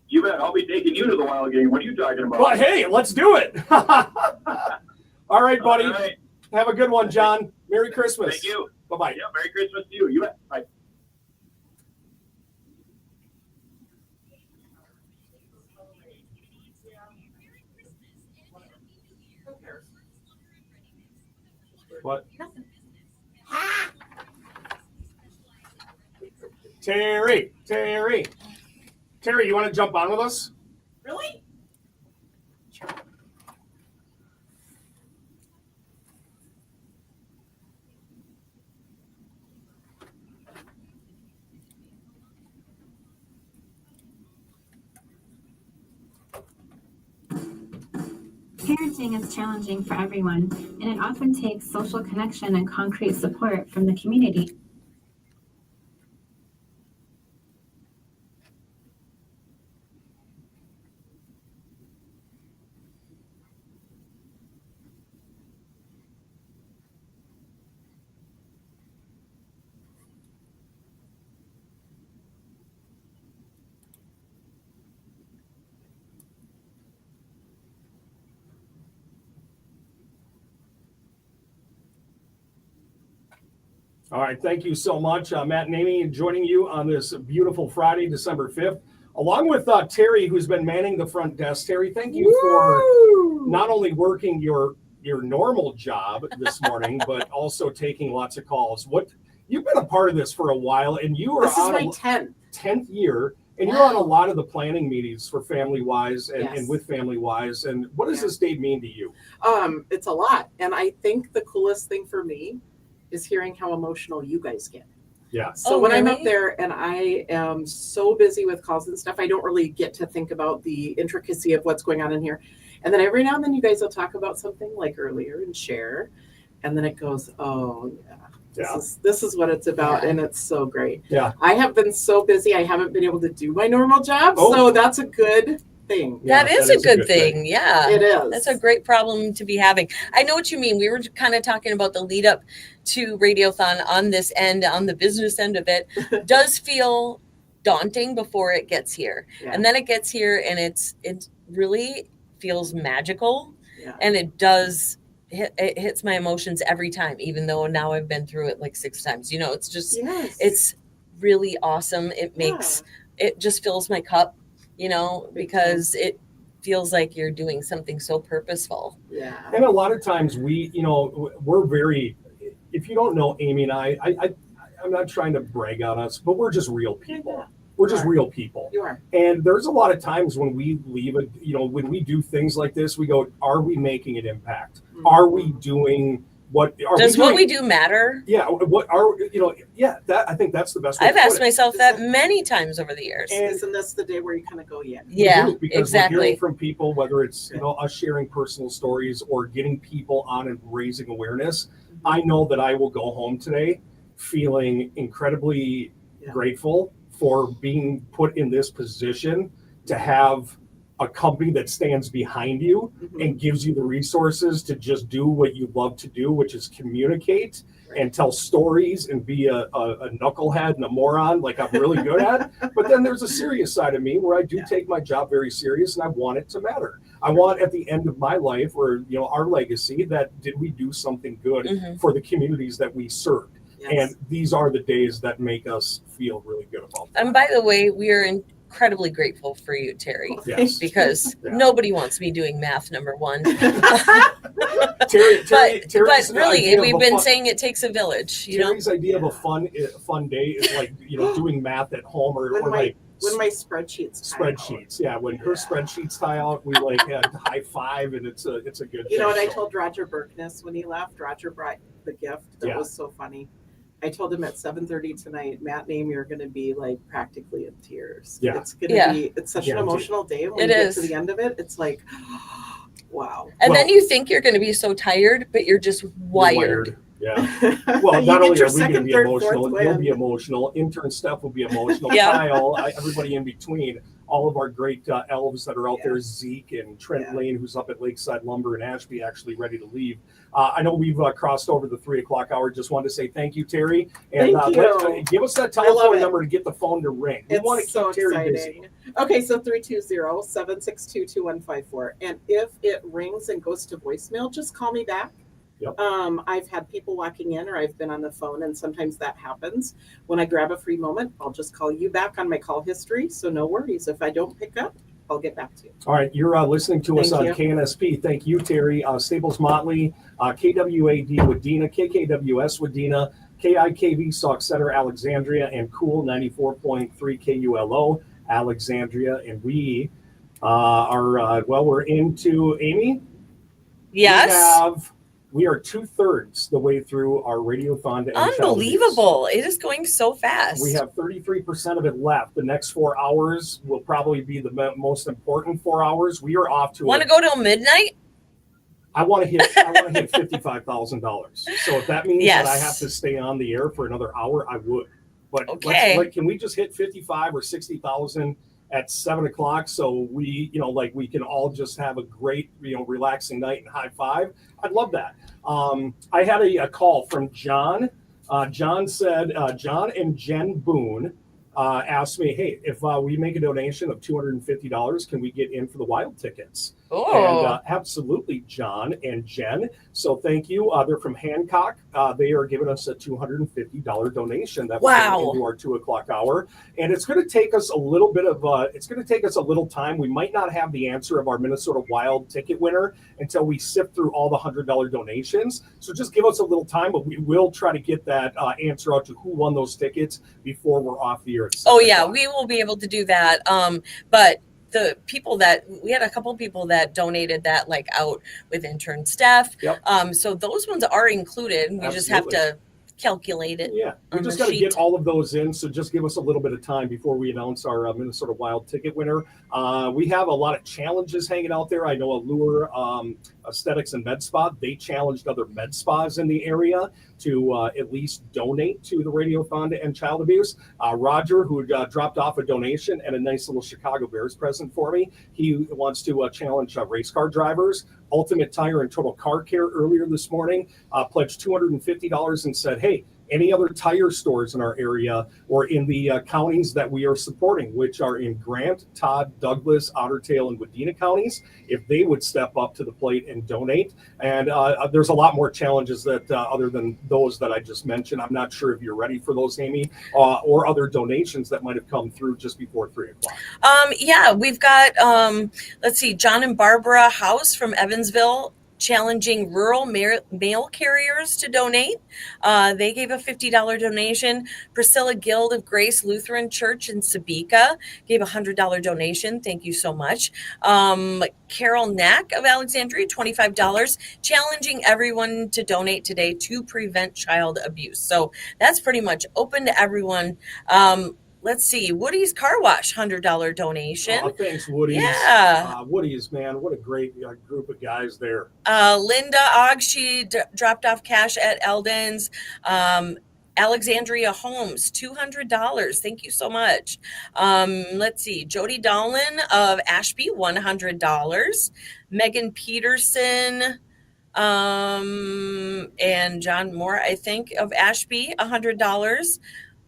You bet. I'll be taking you to the Wild game. What are you talking about? Well, hey, let's do it. All right, buddy. All right. Have a good one, John. Merry Christmas. Thank you. Bye-bye. Yeah, Merry Christmas to you. You bet. Bye. What? Terry, you want to jump on with us? Really? Parenting is challenging for everyone, and it often takes social connection and concrete support from the community. All right, thank you so much. Matt and Amy joining you on this beautiful Friday, December 5th, along with Terry, who's been manning the front desk. Terry, thank you for not only working your normal job this morning, but also taking lots of calls. You've been a part of this for a while, and you are This is on my 10th year, and you're on a lot of the planning meetings for Family Wise and, Yes. and with Family Wise. And what does this day mean to you? It's a lot. And I think the coolest thing for me is hearing how emotional you guys get. Yeah. So when I'm up there and I am so busy with calls and stuff, I don't really get to think about the intricacy of what's going on in here. And then every now and then you guys will talk about something like earlier and share. And then it goes, oh yeah, this is what it's about. Yeah. And it's so great. Yeah. I have been so busy. I haven't been able to do my normal job. Oh. So that's a good thing. That is a good thing. Yeah. It is. That's a great problem to be having. I know what you mean. We were kind of talking about the lead up to Radiothon on this end, on the business end of it, does feel daunting before it gets here. Yeah. And then it gets here and it really feels magical. Yeah. And it hits my emotions every time, even though now I've been through it like 6 times. You know, it's just, it's really awesome. It makes, it just fills my cup, you know, because it feels like you're doing something so purposeful. Yeah. And a lot of times we're very, if you don't know Amy and I'm not trying to brag on us, but we're just real people. Yeah. We're just real people. You are. And there's a lot of times when we leave it, when we do things like this, we go, are we making an impact? Mm-hmm. Are we doing what we do matter? Yeah. What are, I think that's the best way I've to put asked it. myself that many times over the years. And isn't this the day where you kind of go, You Yeah, do, because exactly. we're hearing from people, whether it's us sharing personal stories or getting people on and raising awareness. I know that I will go home today feeling incredibly grateful for being put in this position to have a company that stands behind you and gives you the resources to just do what you love to do, which is communicate and tell stories and be a knucklehead and a moron like I'm really good at. But then there's a serious side of me where I do take my job very serious and I want it to matter. I want at the end of my life or our legacy that did we do something good for the communities that we served. Yes. And these are the days that make us feel really good about that. And by the way, we are incredibly grateful for you, Terry, because nobody wants me doing math number one. But really, we've been saying it takes a village. Terry's idea of a fun day is like doing math at home or when my spreadsheets tie out. When her spreadsheets tie out, we high five, and it's a good. You know what I told Roger Berkness when he left? Roger brought the gift. That was so funny. I told him at 7:30 tonight, Matt and Amy are going to be like practically in tears. Yeah. It's going to be, it's such an emotional day. When we get to the end of it, it's like, wow. And then you think you're going to be so tired, but you're just wired. Yeah. Well, not only are we going to be emotional, you'll be emotional. Intern Steph will be emotional. Kyle, everybody in between. All of our great elves that are out there, Zeke and Trent Lane, who's up at Lakeside Lumber in Ashby, actually ready to leave. I know we've crossed over the 3:00 hour. Just wanted to say thank you, Terry. And give us that telephone number to get the phone to ring. We want to keep Terry busy. Okay, so 320-762-2154. And if it rings and goes to voicemail, just call me back. Yep. I've had people walking in or I've been on the phone, and sometimes that happens. When I grab a free moment, I'll just call you back on my call history. So no worries. If I don't pick up, I'll get back to you. All right. You're listening to us on KNSP. Thank you, Terry. Staples Motley, KWAD Wadena, KKWS Wadena, KIKV Sauk Center, Alexandria, and Cool 94.3 KULO, Alexandria. And we we're into Amy. Yes. We are 2/3 the way through our Radiothon. Unbelievable. It is going so fast. We have 33% of it left. The next 4 hours will probably be the most important 4 hours. We are off to Want to go till midnight? I want to hit $55,000. So if that means that I have to stay on the air for another hour, I would. But can we just hit 55 or 60,000 at 7:00 so we can all just have a great relaxing night and high five? I'd love that. I had a call from John. John said John and Jen Boone asked me, hey, if we make a donation of $250, can we get in for the Wild tickets? Oh. And absolutely, John and Jen. So thank you. They're from Hancock. They are giving us a $250 donation that we're going into our 2:00 hour. And it's going to take us a little bit of time. We might not have the answer of our Minnesota Wild ticket winner until we sift through all the $100 donations. So just give us a little time, but we will try to get that answer out to who won those tickets before we're off the air. Oh yeah, we will be able to do that. But the people we had a couple of people that donated that out with intern staff. Yep. So those ones are included. We just have to calculate it. Yeah, we just got to get all of those in. So just give us a little bit of time before we announce our Minnesota Wild ticket winner. We have a lot of challenges hanging out there. I know Allure Aesthetics and Med Spa, they challenged other med spas in the area to at least donate to the Radiothon to End Child Abuse. Roger, who dropped off a donation and a nice little Chicago Bears present for me, he wants to challenge race car drivers. Ultimate Tire and Total Car Care earlier this morning pledged $250 and said, hey, any other tire stores in our area or in the counties that we are supporting, which are in Grant, Todd, Douglas, Otter Tail, and Wadena counties, if they would step up to the plate and donate. And there's a lot more challenges that other than those that I just mentioned. I'm not sure if you're ready for those, Amy, or other donations that might have come through just before 3 o'clock. Yeah, we've got, let's see, John and Barbara House from Evansville challenging rural mail carriers to donate. They gave a $50 donation. Priscilla Guild of Grace Lutheran Church in Sabika gave a $100 donation. Thank you so much. Carol Knack of Alexandria, $25, challenging everyone to donate today to prevent child abuse. So that's pretty much open to everyone. Let's see, Woody's Car Wash, $100 donation. Oh, thanks, Woody's. Yeah. Woody's, man, what a great group of guys there. Linda Ogg, she dropped off cash at Eldon's. Alexandria Homes, $200. Thank you so much. Let's see, Jody Dolan of Ashby, $100. Megan Peterson and John Moore, I think, of Ashby, $100.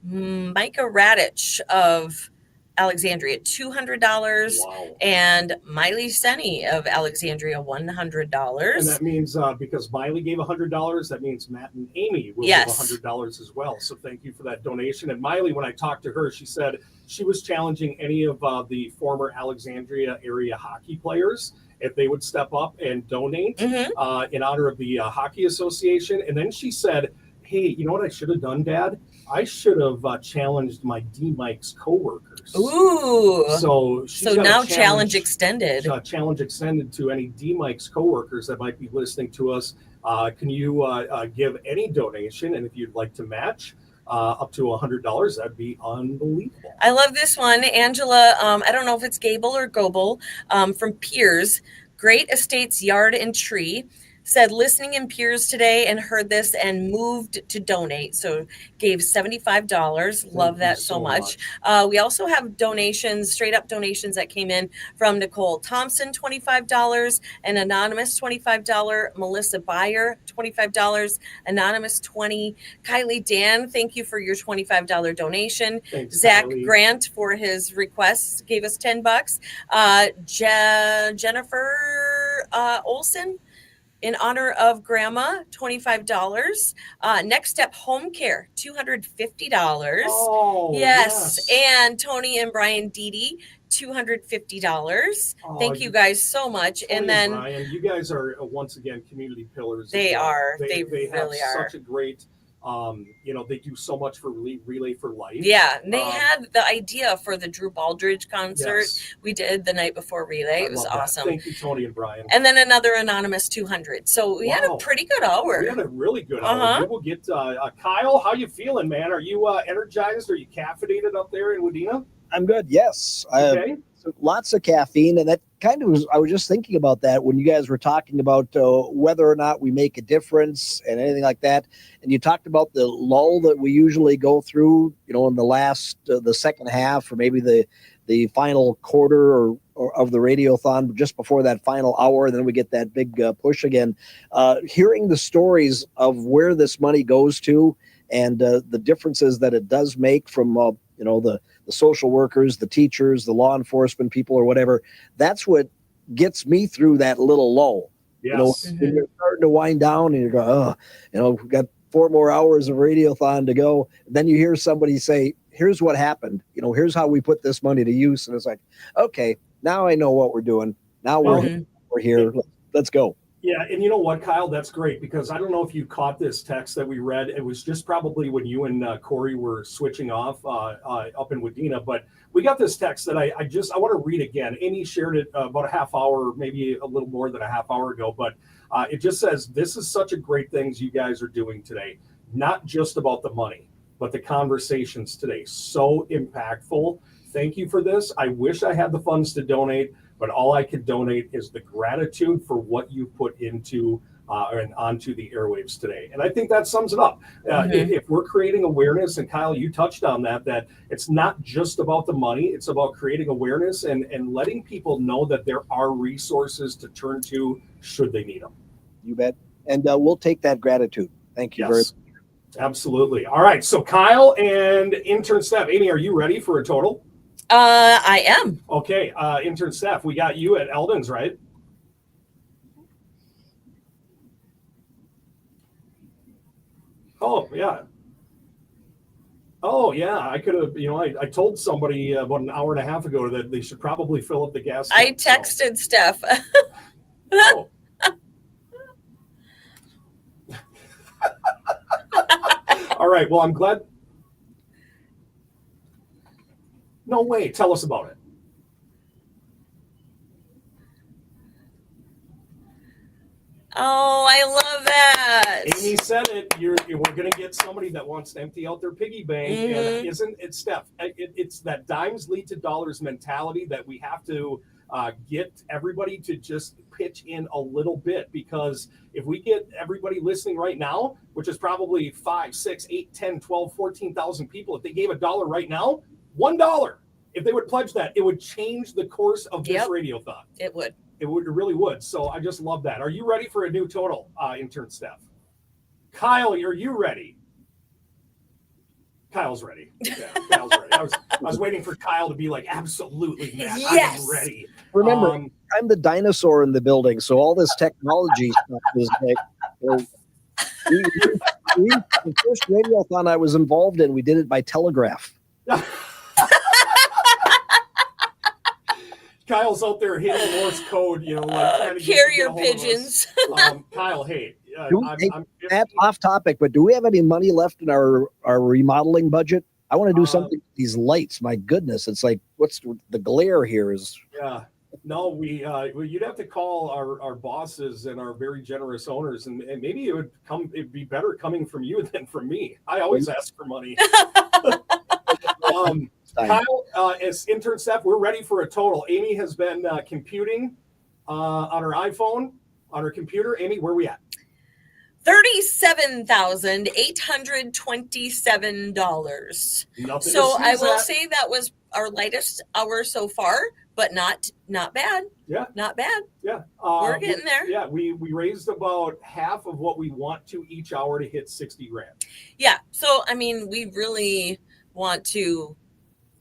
Micah Radich of Alexandria, $200. Wow. And Miley Senny of Alexandria, $100. And that means because Miley gave $100, that means Matt and Amy will Yes. give $100 as well. So thank you for that donation. And Miley, when I talked to her, she said she was challenging any of the former Alexandria area hockey players if they would step up and donate in honor of the Hockey Association. And then she said, hey, you know what I should have done, Dad? I should have challenged my D-Mike's coworkers. Ooh. So now challenge extended. Challenge extended to any D-Mike's coworkers that might be listening to us. Can you give any donation? And if you'd like to match up to $100, that'd be unbelievable. I love this one. Angela, I don't know if it's Gable or Goble, from Piers, Great Estates Yard and Tree, said listening in Piers today and heard this and moved to donate. So gave $75. Love that so much. We also have donations, straight up donations that came in from Nicole Thompson, $25, an anonymous $25, Melissa Byer, $25, anonymous 20, Kylie Dan, thank you for your $25 donation. Thanks, Zach Kylie. Grant for his requests gave us $10. Jennifer Olson, in honor of Grandma, $25. Next Step Home Care, $250. Oh, yes. And Tony and Brian Deedy, $250. Thank you guys so much. Tony and then Brian, you guys are once again community pillars. They as well. are. They have really are. such a great. They do so much for Relay for Life. Yeah, and they had the idea for the Drew Baldridge concert. Yes. We did the night before Relay. It was love that. awesome. Thank you, Tony and Brian. And then another anonymous 200. So we had a pretty good hour. We had a really good hour. We will get Kyle. How you feeling, man? Are you energized? Are you caffeinated up there in Wadena? I'm good. Yes. Okay. Lots of caffeine, and that kind of was. I was just thinking about that when you guys were talking about whether or not we make a difference and anything like that. And you talked about the lull that we usually go through, in the last, the second half, or maybe the final quarter or of the Radiothon, just before that final hour, and then we get that big push again. Hearing the stories of where this money goes to and the differences that it does make from the social workers, the teachers, the law enforcement people, or whatever. That's what gets me through that little lull. Yes. When you're starting to wind down and you're going, we've got 4 more hours of Radiothon to go. And then you hear somebody say, here's what happened. Here's how we put this money to use. And it's like, okay, now I know what we're doing. Now we're here. Let's go. Yeah, and you know what, Kyle? That's great, because I don't know if you caught this text that we read. It was just probably when you and Corey were switching off up in Wadena, but we got this text that I want to read again. Amy shared it about a half hour, maybe a little more than a half hour ago, but it just says, this is such a great things you guys are doing today. Not just about the money, but the conversations today. So impactful. Thank you for this. I wish I had the funds to donate, but all I could donate is the gratitude for what you put into and onto the airwaves today. And I think that sums it up. If we're creating awareness, and Kyle, you touched on that it's not just about the money, it's about creating awareness and letting people know that there are resources to turn to should they need them. You bet. And we'll take that gratitude. Thank you very much. Absolutely. All right. So Kyle and intern Steph. Amy, are you ready for a total? I am. Okay. Intern Steph, we got you at Eldon's, right? Oh, yeah. Oh, yeah. I could have, I told somebody about an hour and a half ago that they should probably fill up the gas tank. I texted Steph. Oh. All right. Well, I'm glad. No way. Tell us about it. Oh, I love that. Amy said it. We're going to get somebody that wants to empty out their piggy bank. And isn't it, Steph? It's that dimes lead to dollars mentality that we have to get everybody to just pitch in a little bit, because if we get everybody listening right now, which is probably 5, 6, 8, 10, 12, 14,000 people, if they gave $1 right now, $1, if they would pledge that, it would change the course of this radiothon. It would. It really would. So I just love that. Are you ready for a new total, intern Steph? Kyle, are you ready? Kyle's ready. Yeah, Kyle's ready. I was waiting for Kyle to be like, absolutely, Matt, yes. I'm ready. Remember, I'm the dinosaur in the building, so all this technology stuff is like, the first radiothon I was involved in, we did it by telegraph. Kyle's out there hitting Morse code, like carrier pigeons. Kyle, hey, that's off topic, but do we have any money left in our remodeling budget? I want to do something with these lights. My goodness, it's like, what's the glare here is. Yeah, no, you'd have to call our bosses and our very generous owners, and maybe it'd be better coming from you than from me. I always ask for money. Kyle, as intern Steph, we're ready for a total. Amy has been computing on her iPhone, on her computer. Amy, where are we at? $37,827. So I will say that was our lightest hour so far, but not bad. Yeah, not bad. Yeah, we're getting there. Yeah, we raised about half of what we want to each hour to hit $60,000. Yeah, so I mean, we really want to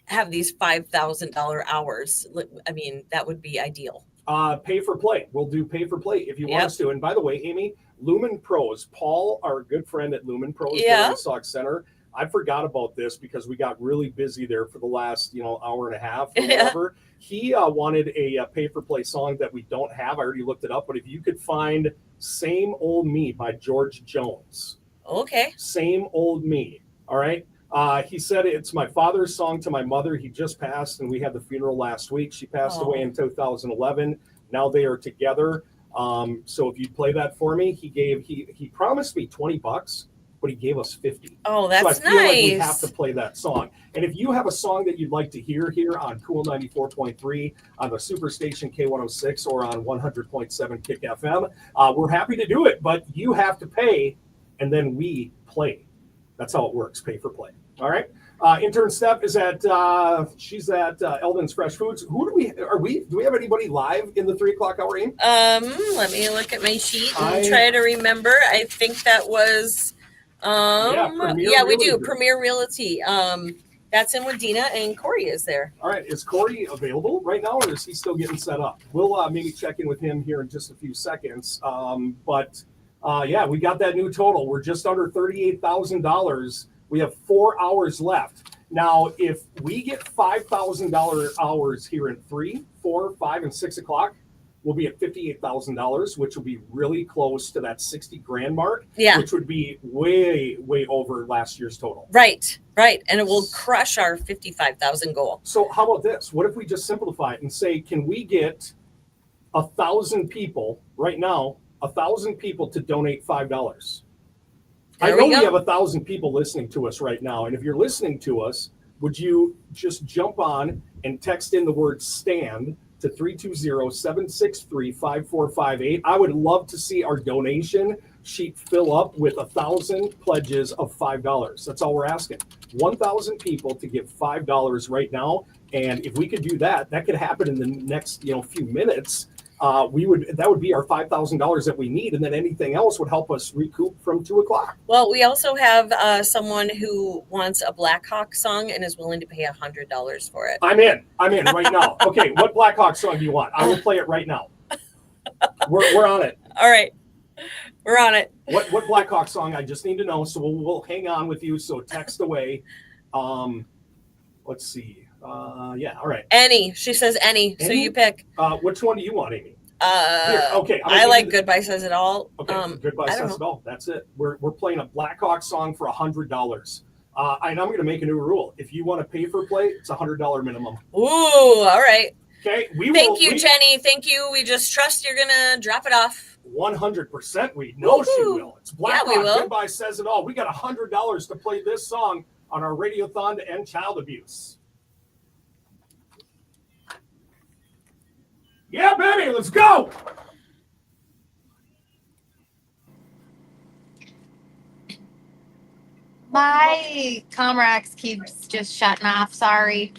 have these $5,000 hours. I mean, that would be ideal. Pay for play. We'll do pay for play if you want us to. And by the way, Amy, Lumen Pros, Paul, our good friend at Lumen Pros, in Sauk Center. I forgot about this because we got really busy there for the last, hour and a half or whatever. He wanted a pay for play song that we don't have. I already looked it up, but if you could find "Same Old Me" by George Jones. Okay. Same Old Me. All right. He said it's my father's song to my mother. He just passed, and we had the funeral last week. She passed away in 2011. Now they are together. So if you play that for me, he promised me $20, but he gave us $50. Oh, that's so I feel nice. like we have to play that song. And if you have a song that you'd like to hear here on Cool 94.3, on the Superstation K106, or on 100.7 Kick FM, we're happy to do it. But you have to pay, and then we play. That's how it works. Pay for play. All right. Intern Steph is she's at Eldon's Fresh Foods. Do we have anybody live in the 3:00 hour, Aim? Let me look at my sheet and try to remember. I think that was, we do. Premier Realty. That's in Wadena, and Corey is there. All right. Is Corey available right now, or is he still getting set up? We'll maybe check in with him here in just a few seconds. We got that new total. We're just under $38,000. We have 4 hours left. Now, if we get $5,000 hours here in 3, 4, 5, and 6 o'clock, we'll be at $58,000, which will be really close to that $60,000 mark. Yeah. Which would be way, way over last year's total. Right. And it will crush our 55,000 goal. So how about this? What if we just simplify it and say, can we get 1,000 people right now, 1,000 people to donate $5? I know we have 1,000 people listening to us right now. And if you're listening to us, would you just jump on and text in the word STAND to 320-763-5458? I would love to see our donation sheet fill up with 1,000 pledges of $5. That's all we're asking. 1,000 people to give $5 right now. And if we could do that, that could happen in the next few minutes. that would be our $5,000 that we need, and then anything else would help us recoup from 2 o'clock. Well, we also have someone who wants a Blackhawk song and is willing to pay $100 for it. I'm in right now. Okay, what Blackhawk song do you want? I will play it right now. We're on it. All right, we're on it. What Blackhawk song? I just need to know. So we'll hang on with you. So text away. Let's see. Yeah. All right. Any. She says any. So you pick. Which one do you want, Amy? Here, okay. I like Goodbye Says It All. Okay. Goodbye Says It All. That's it. We're playing a Blackhawk song for $100. And I'm going to make a new rule. If you want to pay for play, it's $100 minimum. Ooh. All right. Okay. Thank you, Jenny. Thank you. We just trust you're going to drop it off. 100%. We know she will. It's Blackhawk. Yeah, we will. Goodbye Says It All. We got $100 to play this song on our Radiothon to end child abuse. Yeah, baby, let's go. My Comrex keeps just shutting off. Sorry.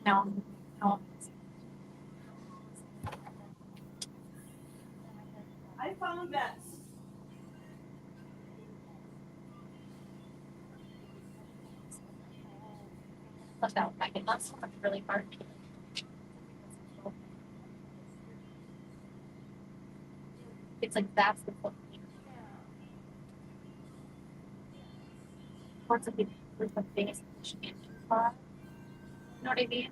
No. I found that. Left out my that's really hard. It's like that's the book. What's a big with the biggest you know what I mean?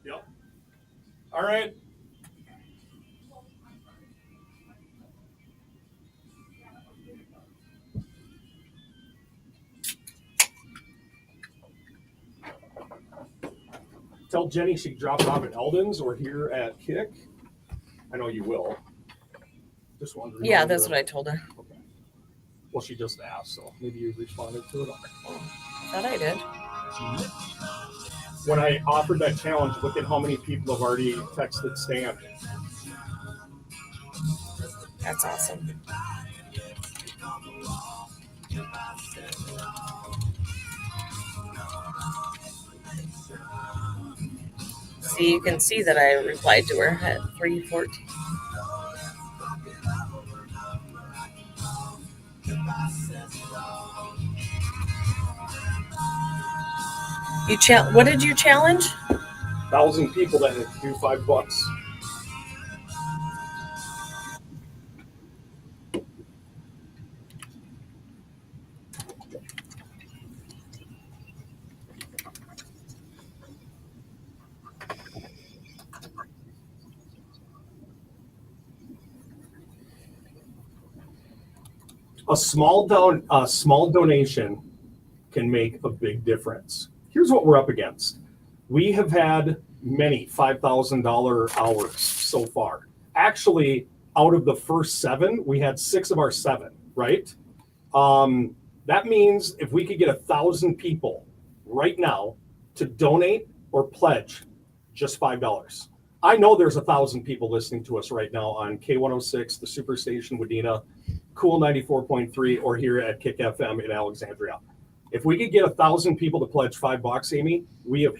Yep. All right. Tell Jenny she can drop it off at Eldon's or here at Kick. I know you will. Just wondering. Yeah, that's what I told her. Okay. Well, she just asked, so maybe you responded to it. Thought I did. When I offered that challenge, look at how many people have already texted Stan. That's awesome. See, you can see that I replied to her at 3:14. What did you challenge? 1,000 people that had to do $5. A small donation can make a big difference. Here's what we're up against. We have had many $5,000 hours so far. Actually, out of the first 7, we had 6 of our 7, right? That means if we could get 1,000 people right now to donate or pledge just $5. I know there's 1,000 people listening to us right now on K106, the Superstation, Wadena, Cool 94.3, or here at Kick FM in Alexandria. If we could get 1,000 people to pledge $5, Amy, we have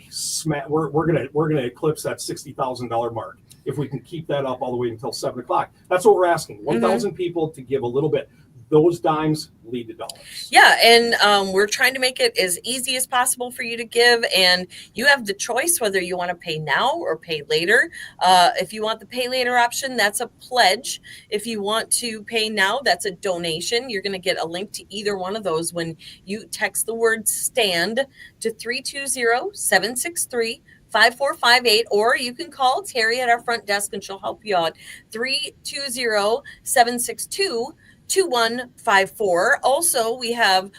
we're gonna eclipse that $60,000 mark. If we can keep that up all the way until 7 o'clock, that's what we're asking. 1,000 people to give a little bit. those dimes lead to dollars. Yeah, and we're trying to make it as easy as possible for you to give, and you have the choice whether you want to pay now or pay later. If you want the pay later option, that's a pledge. If you want to pay now, that's a donation. You're going to get a link to either one of those when you text the word STAND to 320-763-5458, or you can call Terry at our front desk and she'll help you out. 320-762-2154. Also, we have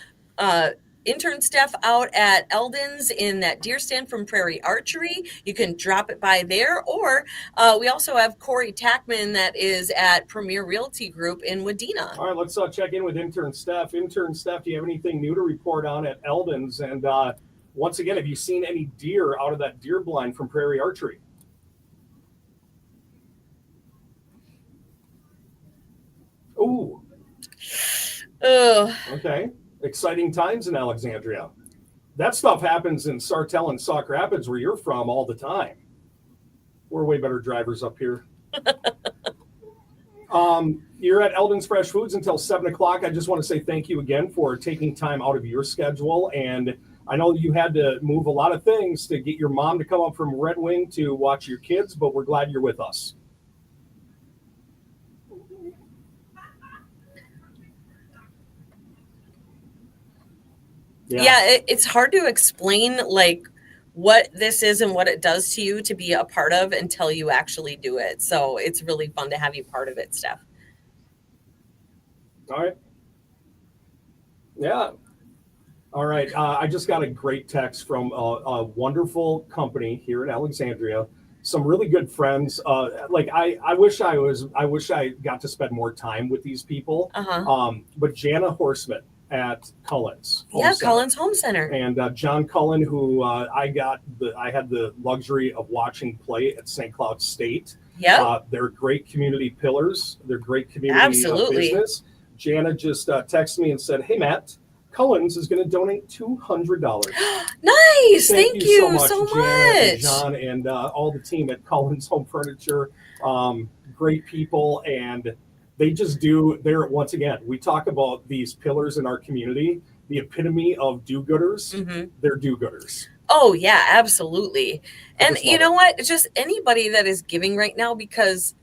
intern staff out at Eldon's in that deer stand from Prairie Archery. You can drop it by there, or we also have Corey Tackman that is at Premier Realty Group in Wadena. All right, let's check in with intern Steph. Intern Steph, do you have anything new to report on at Eldon's? And once again, have you seen any deer out of that deer blind from Prairie Archery? Ooh. Okay. Exciting times in Alexandria. That stuff happens in Sartell and Sauk Rapids, where you're from, all the time. We're way better drivers up here. You're at Eldon's Fresh Foods until 7 o'clock. I just want to say thank you again for taking time out of your schedule. And I know you had to move a lot of things to get your mom to come up from Red Wing to watch your kids, but we're glad you're with us. Yeah, it's hard to explain like what this is and what it does to you to be a part of until you actually do it. So it's really fun to have you part of it, Steph. All right. Yeah. All right. I just got a great text from a wonderful company here in Alexandria. Some really good friends. I wish I got to spend more time with these people. But Jana Horseman at Cullen's. Cullen's Home Center. And John Cullen, who I had the luxury of watching play at St. Cloud State. Yeah. They're great community pillars. They're great community business. Jana just texted me and said, "Hey, Matt, Cullen's is going to donate $200." Nice. Thank you so much, so Jana much. and John and all the team at Cullen's Home Furniture. Great people, and they just do. Once again, we talk about these pillars in our community, the epitome of do-gooders. They're do-gooders. Oh, yeah, absolutely. And you know what? It's just anybody that is giving right now, because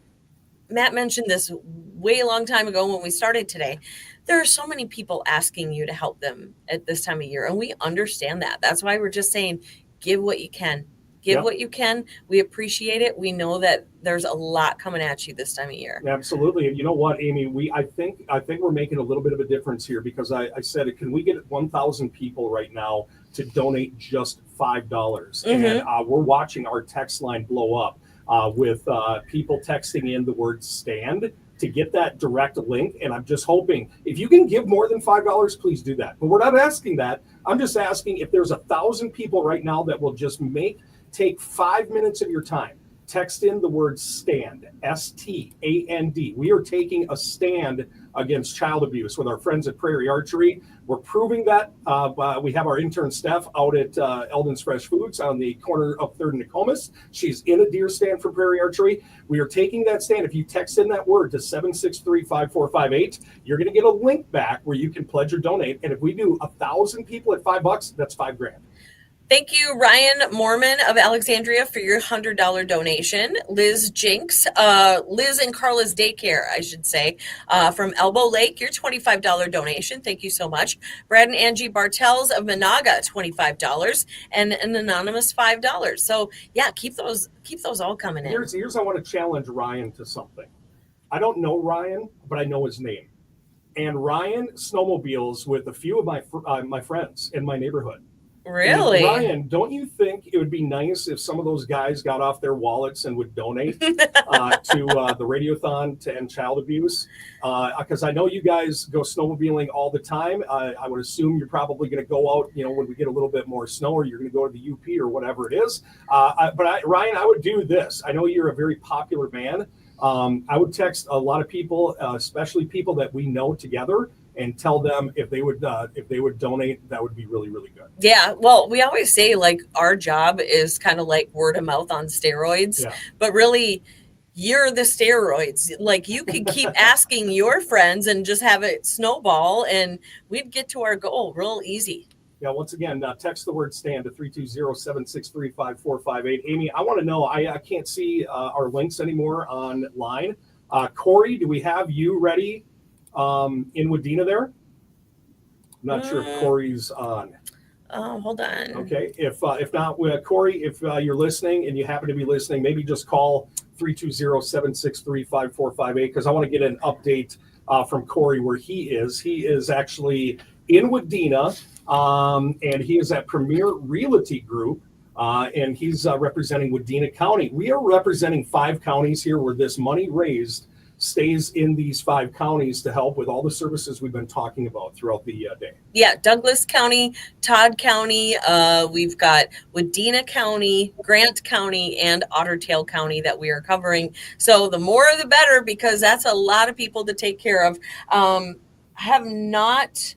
Matt mentioned this way long time ago when we started today. There are so many people asking you to help them at this time of year, and we understand that. That's why we're just saying, give what you can. Give what you can. We appreciate it. We know that there's a lot coming at you this time of year. Absolutely. And you know what, Amy, I think we're making a little bit of a difference here, because I said, can we get 1,000 people right now to donate just $5? And we're watching our text line blow up with people texting in the word STAND to get that direct link. And I'm just hoping, if you can give more than $5, please do that. But we're not asking that. I'm just asking if there's 1,000 people right now that will just take 5 minutes of your time. Text in the word STAND, STAND. We are taking a stand against child abuse with our friends at Prairie Archery. We're proving that. We have our intern Steph out at Eldon's Fresh Foods on the corner of 3rd and Nokomis. She's in a deer stand for Prairie Archery. We are taking that stand. If you text in that word to 763-5458, you're going to get a link back where you can pledge or donate. And if we do 1,000 people at $5, that's $5,000. Thank you, Ryan Mormon of Alexandria, for your $100 donation. Liz Jinks, Liz and Carla's Daycare, I should say, from Elbow Lake, your $25 donation. Thank you so much. Brad and Angie Bartels of Monaga, $25, and an anonymous $5. So yeah, keep those all coming in. Here's I want to challenge Ryan to something. I don't know Ryan, but I know his name. And Ryan snowmobiles with a few of my friends in my neighborhood. Really? And Ryan, don't you think it would be nice if some of those guys got off their wallets and would donate to the Radiothon to end child abuse? Because I know you guys go snowmobiling all the time. I would assume you're probably going to go out, when we get a little bit more snow, or you're going to go to the UP or whatever it is. Ryan, I would do this. I know you're a very popular man. I would text a lot of people, especially people that we know together, and tell them if they would donate. That would be really, really good. Yeah, well, we always say, like, our job is kind of like word of mouth on steroids, but really you're the steroids. Like, you could keep asking your friends and just have it snowball, and we'd get to our goal real easy. Yeah, once again, text the word STAND to 320-763-5458. Amy, I want to know, I can't see our links anymore online. Corey, do we have you ready in Wadena there? I'm not sure if Corey's on. Oh, hold on. Okay, if not, Corey, if you're listening and you happen to be listening, maybe just call 320-763-5458, because I want to get an update from Corey where he is. He is actually in Wadena, and he is at Premier Realty Group, and he's representing Wadena County. We are representing 5 counties here where this money raised stays in these 5 counties to help with all the services we've been talking about throughout the day. Yeah, Douglas County, Todd County, we've got Wadena County, Grant County, and Otter Tail County that we are covering. So the more the better, because that's a lot of people to take care of. I have not,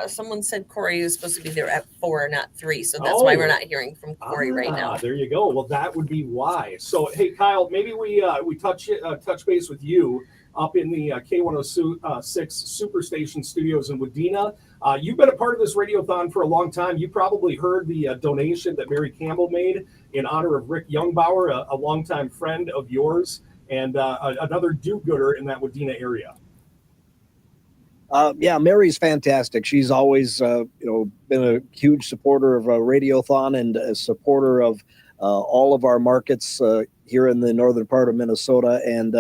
someone said Corey is supposed to be there at 4, not 3. So that's why we're not hearing from Corey right now. There you go. Well, that would be why. So, hey, Kyle, maybe we touch base with you up in the K106 Superstation Studios in Wadena. You've been a part of this Radiothon for a long time. You probably heard the donation that Mary Campbell made in honor of Rick Youngbauer, a longtime friend of yours, and another do-gooder in that Wadena area. Yeah, Mary's fantastic. She's always, been a huge supporter of Radiothon and a supporter of all of our markets here in the northern part of Minnesota. And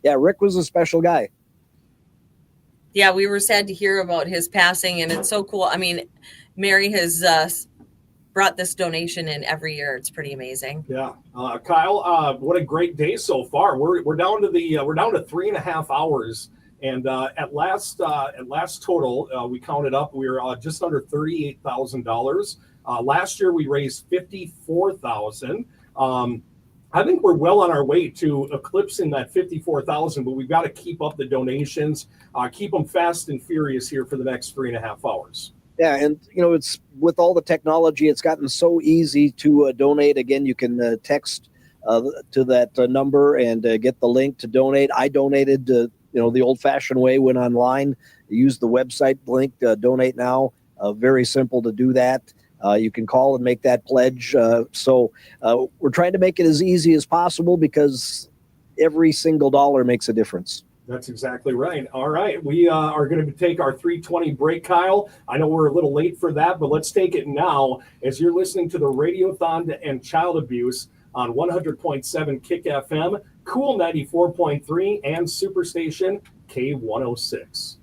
Rick was a special guy. Yeah, we were sad to hear about his passing, and it's so cool. I mean, Mary has brought this donation in every year. It's pretty amazing. Yeah, Kyle, what a great day so far. We're down to 3.5 hours. And at last total, we counted up, we were just under $38,000. Last year, we raised $54,000. I think we're well on our way to eclipsing that $54,000, but we've got to keep up the donations, keep them fast and furious here for the next 3.5 hours. Yeah, and it's with all the technology, it's gotten so easy to donate. Again, you can text to that number and get the link to donate. I donated the old-fashioned way, went online, used the website link, donate now. Very simple to do that. You can call and make that pledge. So we're trying to make it as easy as possible because every single dollar makes a difference. That's exactly right. All right. We are going to take our 3:20 break, Kyle. I know we're a little late for that, but let's take it now as you're listening to the Radiothon to End Child Abuse on 100.7 Kick FM, Cool 94.3, and Superstation K106.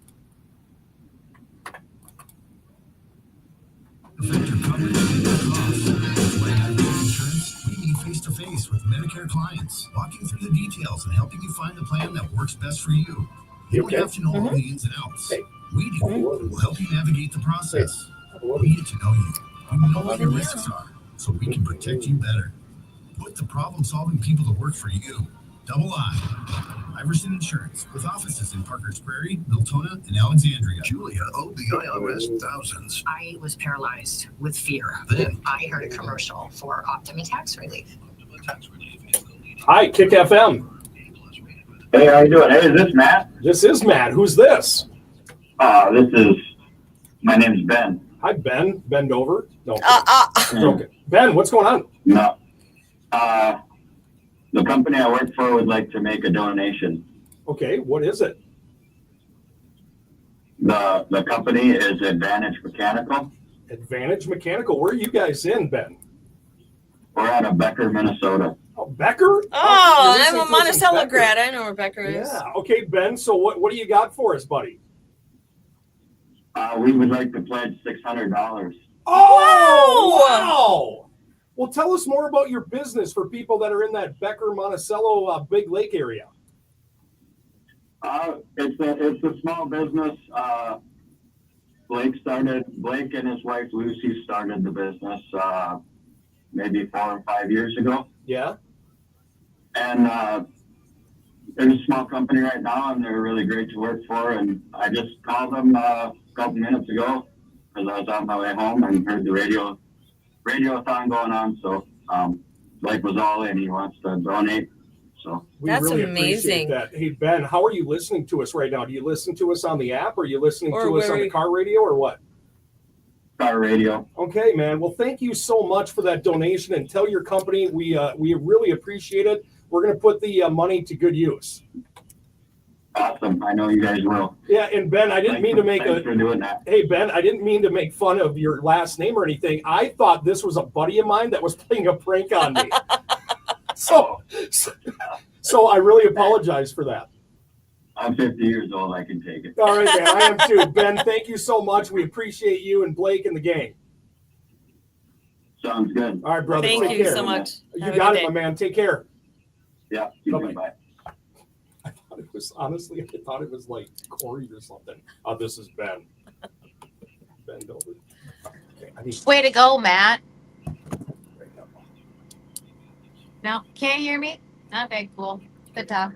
Affect your coverage and your costs. When at Life Insurance, we meet face-to-face with Medicare clients, walking through the details and helping you find the plan that works best for you. You don't have to know all the ins and outs. We do. We'll help you navigate the process. We get to know you. We know what your risks are, so we can protect you better. Put the problem-solving people to work for you. Double I. Iverson Insurance, with offices in Parker's Prairie, Miltona, and Alexandria. Julia owed the IRS thousands. I was paralyzed with fear. Then I heard a commercial for Optima Tax Relief. Hi, Kick FM. Hey, how you doing? Hey, is this Matt? This is Matt. Who's this? My name's Ben. Hi, Ben. Bend over. No. Okay. Ben, what's going on? No. The company I work for would like to make a donation. Okay, what is it? The company is Advantage Mechanical. Advantage Mechanical. Where are you guys in, Ben? We're out of Becker, Minnesota. Oh, Becker? I'm a Monticello grad. I know where Becker is. Yeah. Okay, Ben. So what do you got for us, buddy? We would like to pledge $600. Oh, wow! Well, tell us more about your business for people that are in that Becker, Monticello, Big Lake area. It's a small business. Blake and his wife Lucy started the business maybe 4 or 5 years ago. Yeah. And they're a small company right now, and they're really great to work for. And I just called them a couple minutes ago because I was on my way home and heard the radiothon going on. So Blake was all in. He wants to donate. So That's really amazing. appreciate that. Hey, Ben, how are you listening to us right now? Do you listen to us on the app, or are you listening Or to us where on the we- car radio, or what? car radio. Okay, man. Well, thank you so much for that donation, and tell your company we really appreciate it. We're going to put the money to good use. Awesome. I know you guys will. Yeah, and Ben, I didn't mean to make Thanks for doing that. Hey, Ben, I didn't mean to make fun of your last name or anything. I thought this was a buddy of mine that was playing a prank on me. so I really apologize for that. I'm 50 years old. I can take it. All right, man. I am too. Ben, thank you so much. We appreciate you and Blake and the gang. Sounds good. All right, brother. Thank Take you care. so much. You Have a got good it, day. my man. Take care. Yeah. You too. Bye. I thought it was honestly, I thought it was like Corey or something. Oh, this is Ben. Bend over. Okay, I need Way to go, Matt. No, can't hear me? Okay, cool. Good talk.